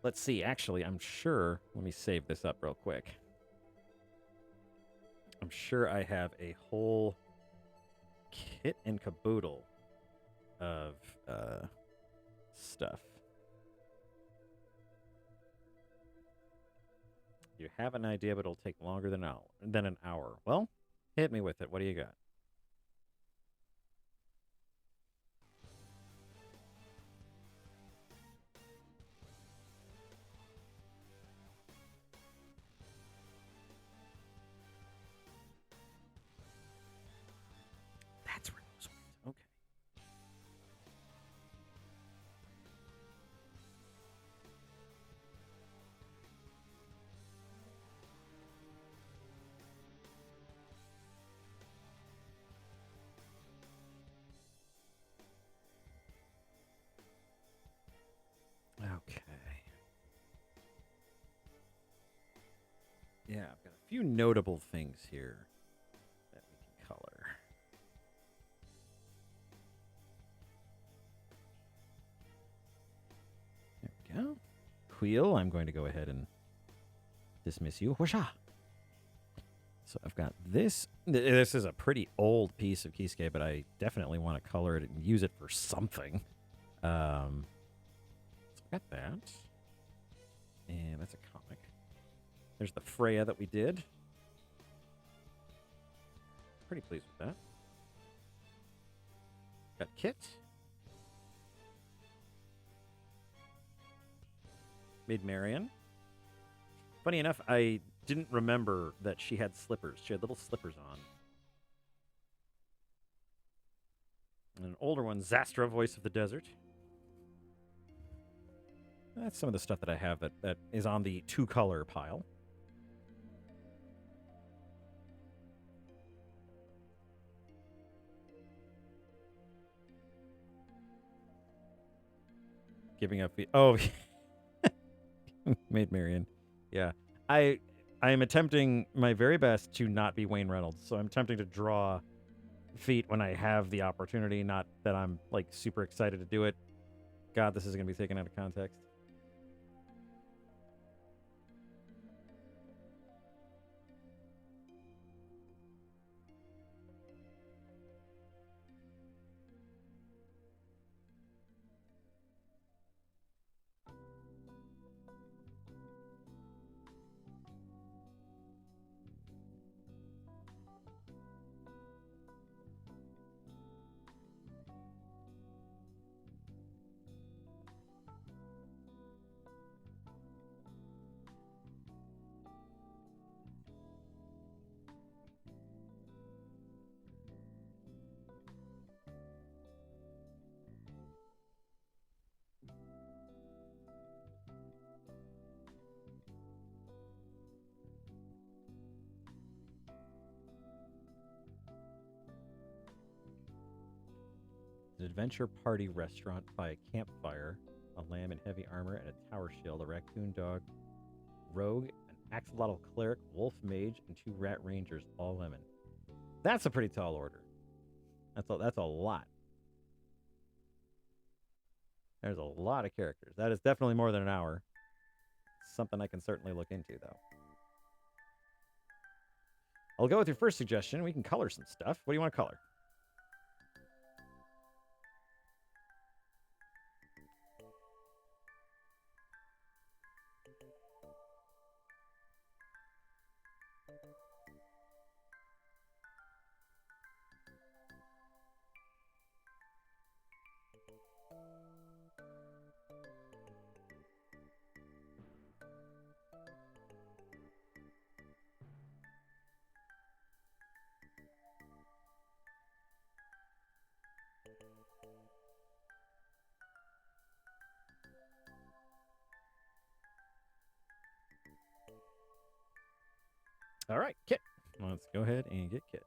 Speaker 1: Let's see. Actually, I'm sure. Let me save this up real quick. I'm sure I have a whole kit and caboodle of stuff. You have an idea, but it'll take longer than an hour. Well, hit me with it. What do you got? That's where those went. Okay. Okay. Yeah, I've got a few notable things here that we can color. There we go. Wheel, I'm going to go ahead and dismiss you. Whoosha! So I've got this. This is a pretty old piece of Keyscape, but I definitely want to color it and use it for something. So I've got that. And that's a comic. There's the Freya that we did. Pretty pleased with that. Got Kit. Made Marion. Funny enough, I didn't remember that she had slippers. She had little slippers on. And an older one, Zastra, Voice of the Desert. That's some of the stuff that I have that is on the two-color pile. Giving up the... Oh, Made Marion. Yeah. I am attempting my very best to not be Wayne Reynolds, so I'm attempting to draw feet when I have the opportunity, not that I'm, like, super excited to do it. God, this is going to be taken out of context. an adventure party restaurant by a campfire, a lamb in heavy armor and a tower shield, a raccoon dog, rogue, an axolotl cleric, wolf mage, and 2 rat rangers, all lemon. That's a pretty tall order. That's a lot. There's a lot of characters. That is definitely more than an hour. Something I can certainly look into, though. I'll go with your first suggestion. We can color some stuff. What do you want to color? All right, Kit. Let's go ahead and get Kit.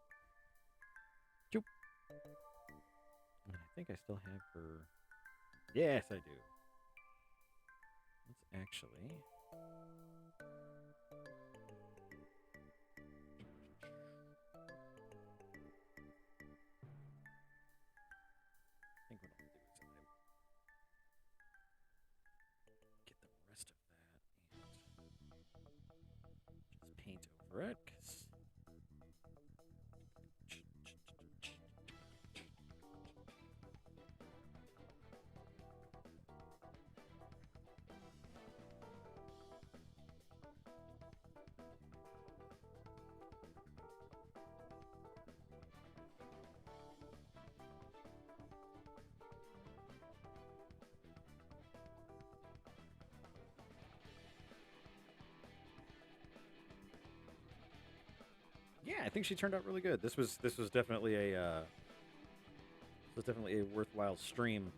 Speaker 1: Choop. And I think I still have her. Yes, I do. Let's actually. I think what I'll do is get the rest of that and just paint over it. Yeah, I think she turned out really good. This was definitely a worthwhile stream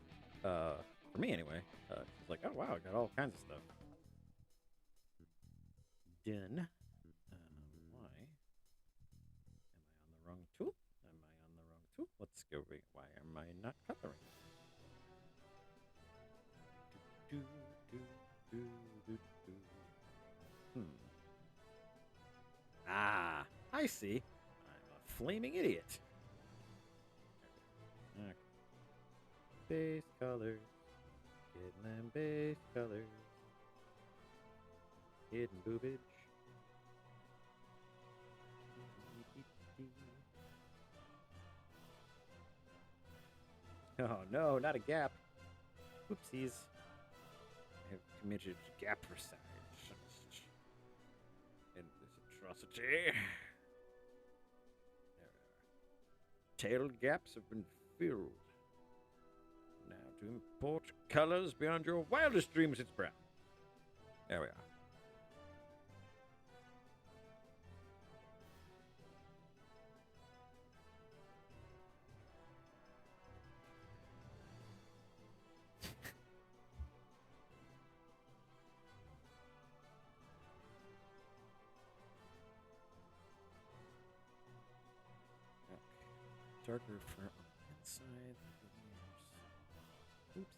Speaker 1: for me anyway. It's like, oh wow, I got all kinds of stuff done. Why am I on the wrong tool? Am I on the wrong tool? Let's go. Why am I not coloring? Do, do, do, do, do. Ah, I see. I'm a flaming idiot. Okay. Base colors. Get them base colors. Hidden boobage. Oh no, not a gap. Oopsies. I have committed gapricide in this atrocity. There we are. Tail gaps have been filled. Now to import colors beyond your wildest dreams, it's brown. There we are. Darker for on the inside. Oops.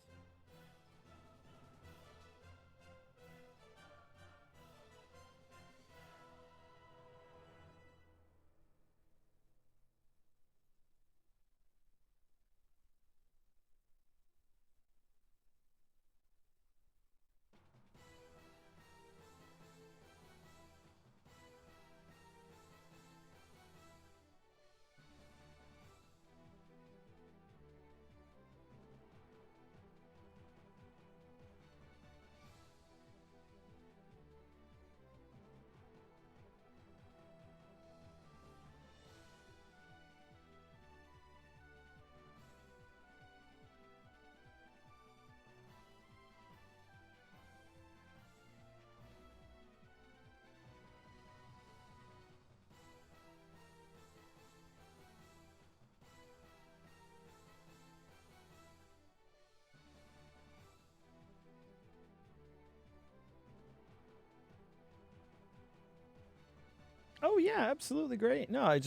Speaker 1: Oh yeah, absolutely great. No, I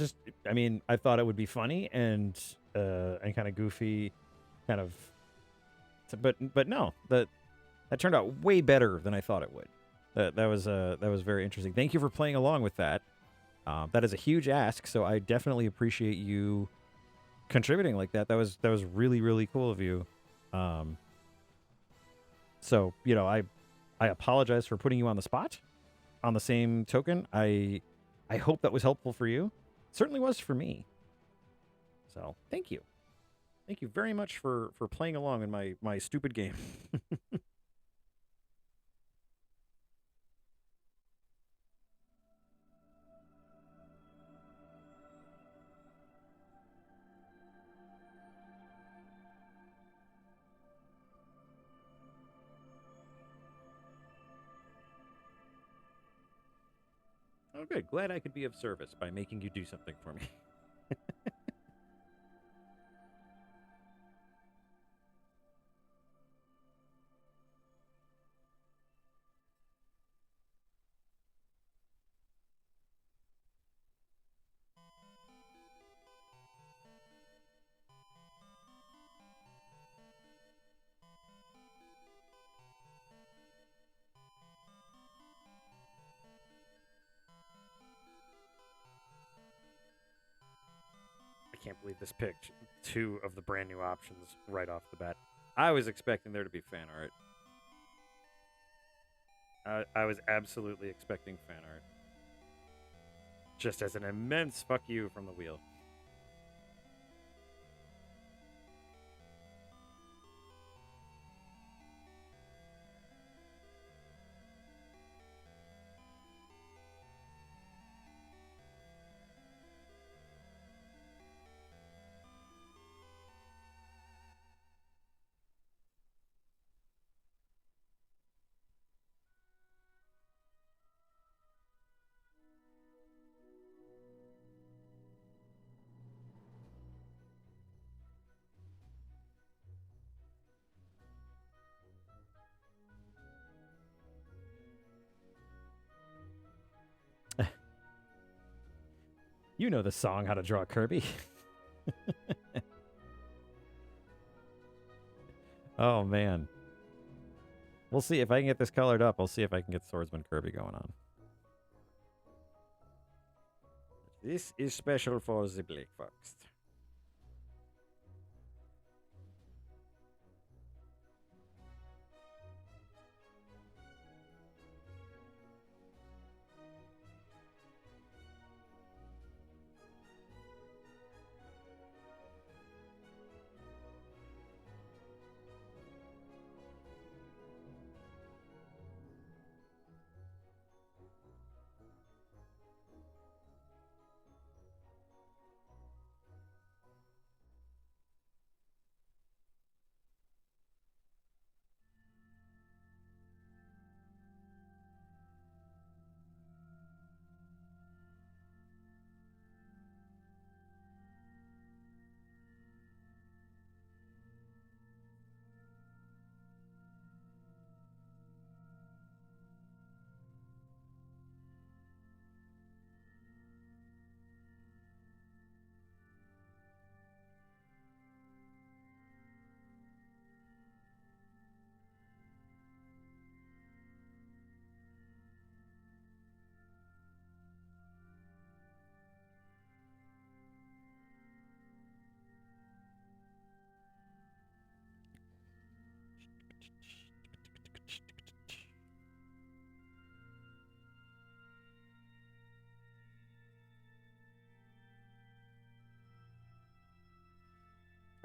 Speaker 1: mean, I thought it would be funny and kind of goofy, kind of. But no, that turned out way better than I thought it would. That was very interesting. Thank you for playing along with that. That is a huge ask, so I definitely appreciate you contributing like that. That was really really cool of you. So I apologize for putting you on the spot. On the same token, I hope that was helpful for you. It certainly was for me. So thank you. Thank you very much for playing along in my stupid game. Oh, good. Glad I could be of service by making you do something for me. I can't believe this picked two of the brand new options right off the bat. I was expecting there to be fan art. I was absolutely expecting fan art. Just as an immense fuck you from the wheel. You know the song How to Draw Kirby. Oh, man. We'll see if I can get this colored up. I'll see if I can get Swordsman Kirby going on. This is special for the Blackfox.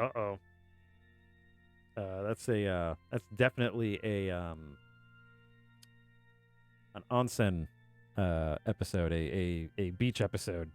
Speaker 1: Uh-oh. That's definitely an onsen episode, a beach episode.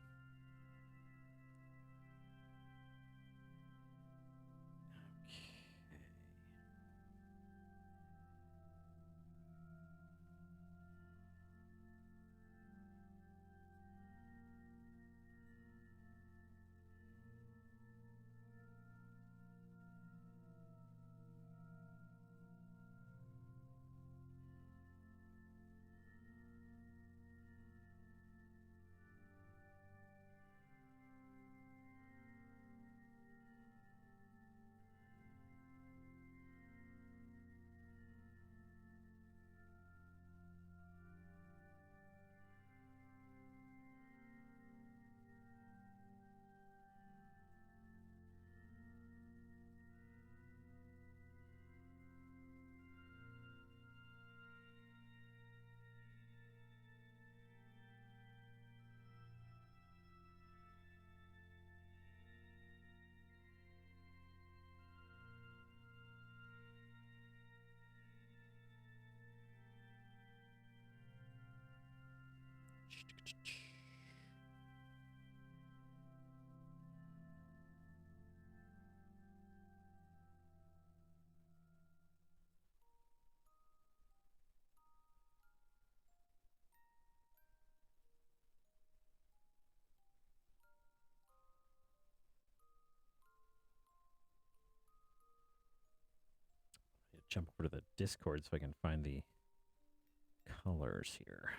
Speaker 1: jump over to the Discord so I can find the colors here.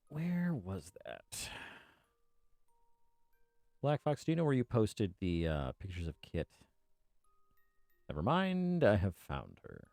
Speaker 1: Where was that? Blackfox, do you know where you posted the pictures of Kit? Never mind, I have found her.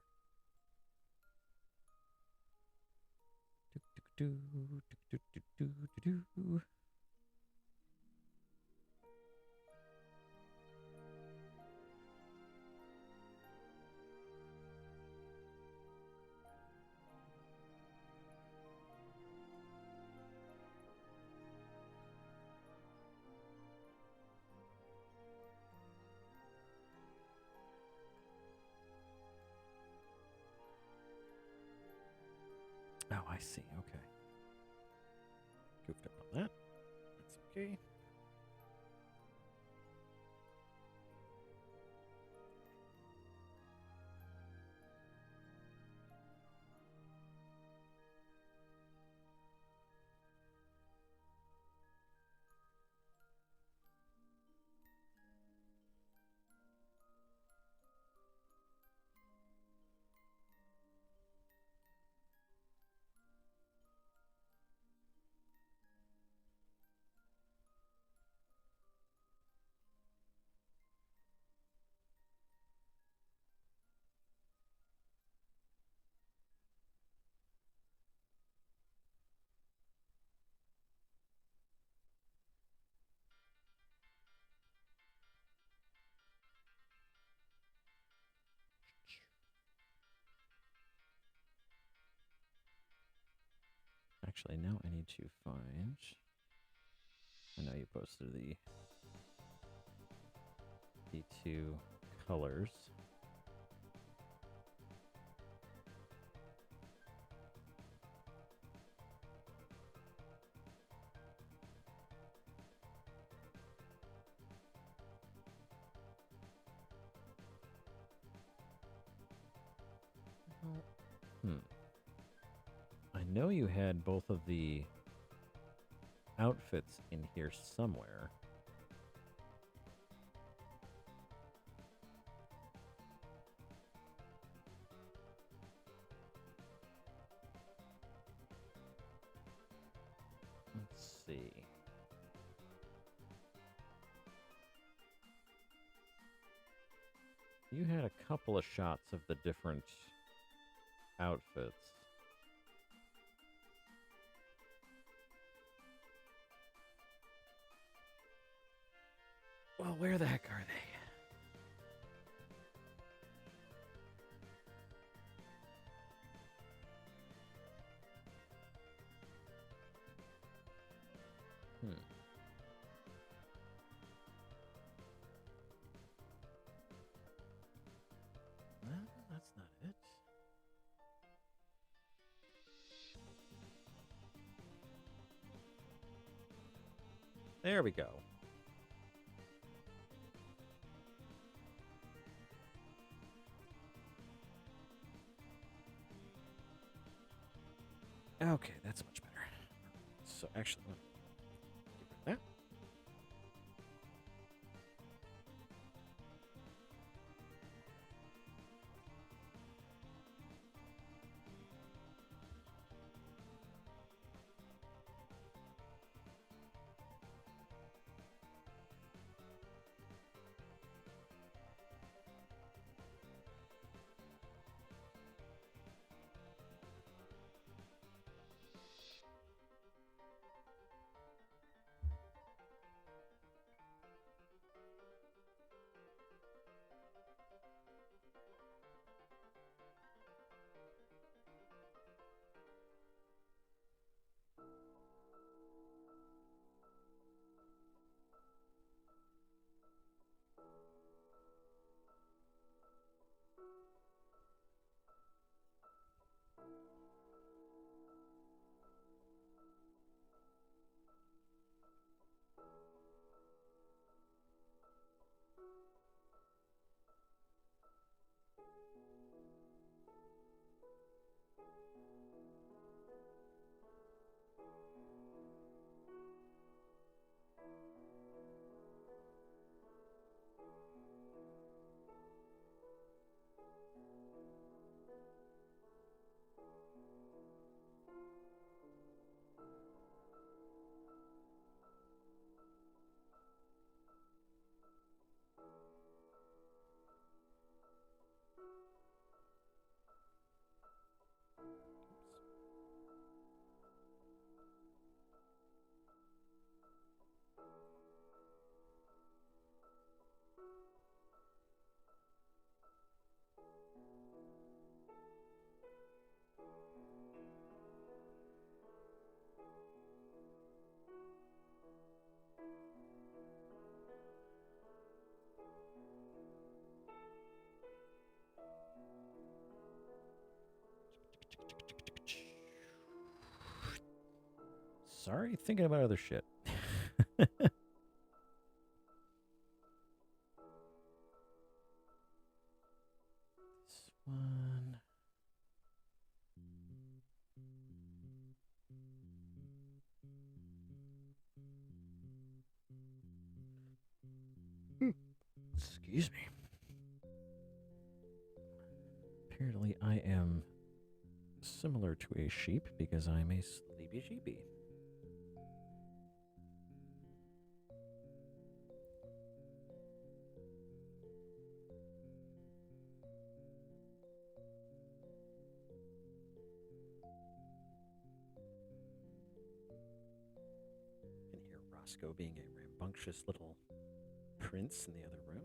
Speaker 1: Oh, I see. Okay. Goofed up on that. That's okay. Actually, now I need to find... I know you posted the two colors. I know you had both of the outfits in here somewhere. Let's see. You had a couple of shots of the different outfits. Well, where the heck are they? Well, that's not it. There we go. Okay, that's much better. So actually, get rid of that. Sorry, thinking about other shit. This one. Excuse me. Apparently, I am similar to a sheep because I'm a sleepy sheepy. You can hear Roscoe being a rambunctious little prince in the other room.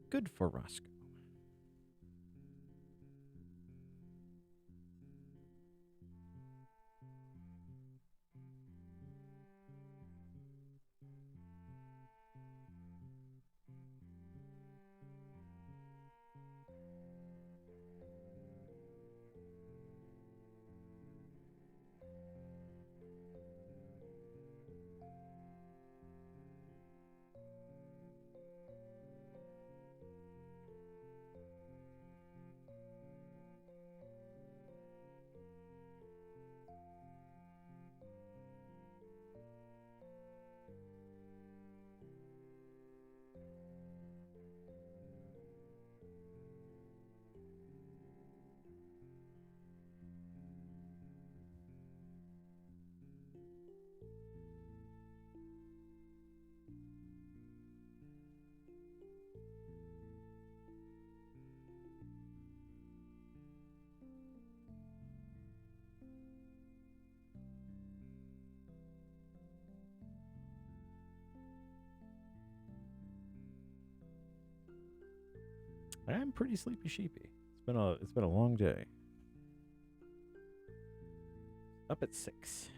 Speaker 1: Good for Roscoe. I'm pretty sleepy sheepy. It's been a long day. Up at 6.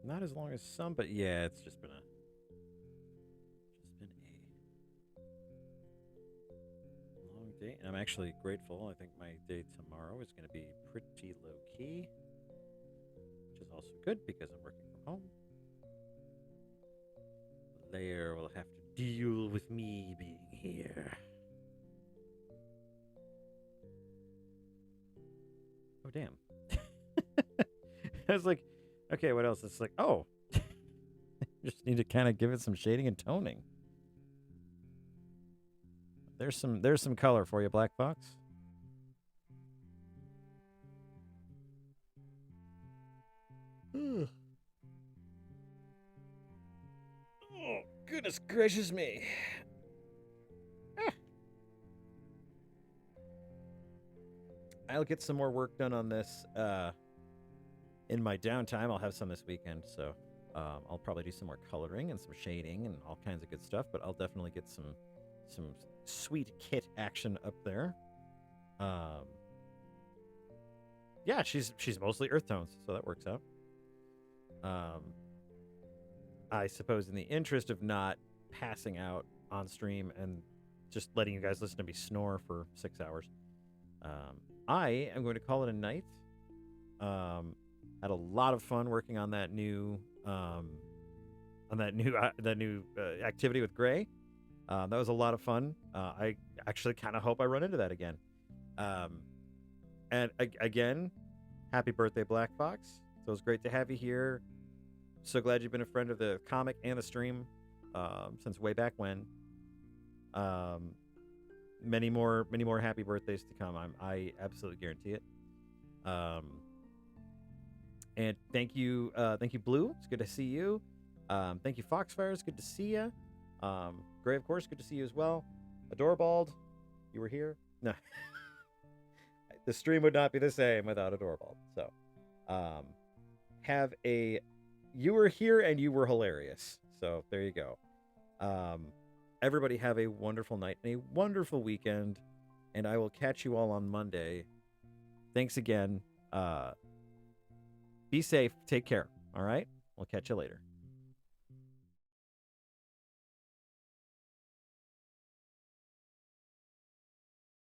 Speaker 1: Not as long as some, but yeah, it's just been a long day, and I'm actually grateful. I think my day tomorrow is going to be pretty low key, which is also good because I'm working from home. Lair will have to deal with me being here. Oh damn! I was like, okay, what else? It's like, oh, just need to kind of give it some shading and toning. There's some color for you, Blackfox. Oh, goodness gracious me. I'll get some more work done on this in my downtime. I'll have some this weekend, so I'll probably do some more coloring and some shading and all kinds of good stuff, but I'll definitely get some sweet kit action up there. Yeah, she's mostly earth tones, so that works out. I suppose in the interest of not passing out on stream and just letting you guys listen to me snore for 6 hours, I am going to call it a night. Had a lot of fun working on that new activity with Gray. That was a lot of fun. I actually kind of hope I run into that again. And again, happy birthday, Blackfox. So it was great to have you here. So glad you've been a friend of the comic and the stream since way back when. Many more happy birthdays to come. I absolutely guarantee it. And thank you, Blue. It's good to see you. Thank you, Foxfire. It's good to see you. Gray, of course, good to see you as well. Adorbald, you were here. No, the stream would not be the same without Adorbald. So, you were here and you were hilarious. So there you go. Everybody have a wonderful night and a wonderful weekend, and I will catch you all on Monday. Thanks again. Be safe. Take care. All right. We'll catch you later.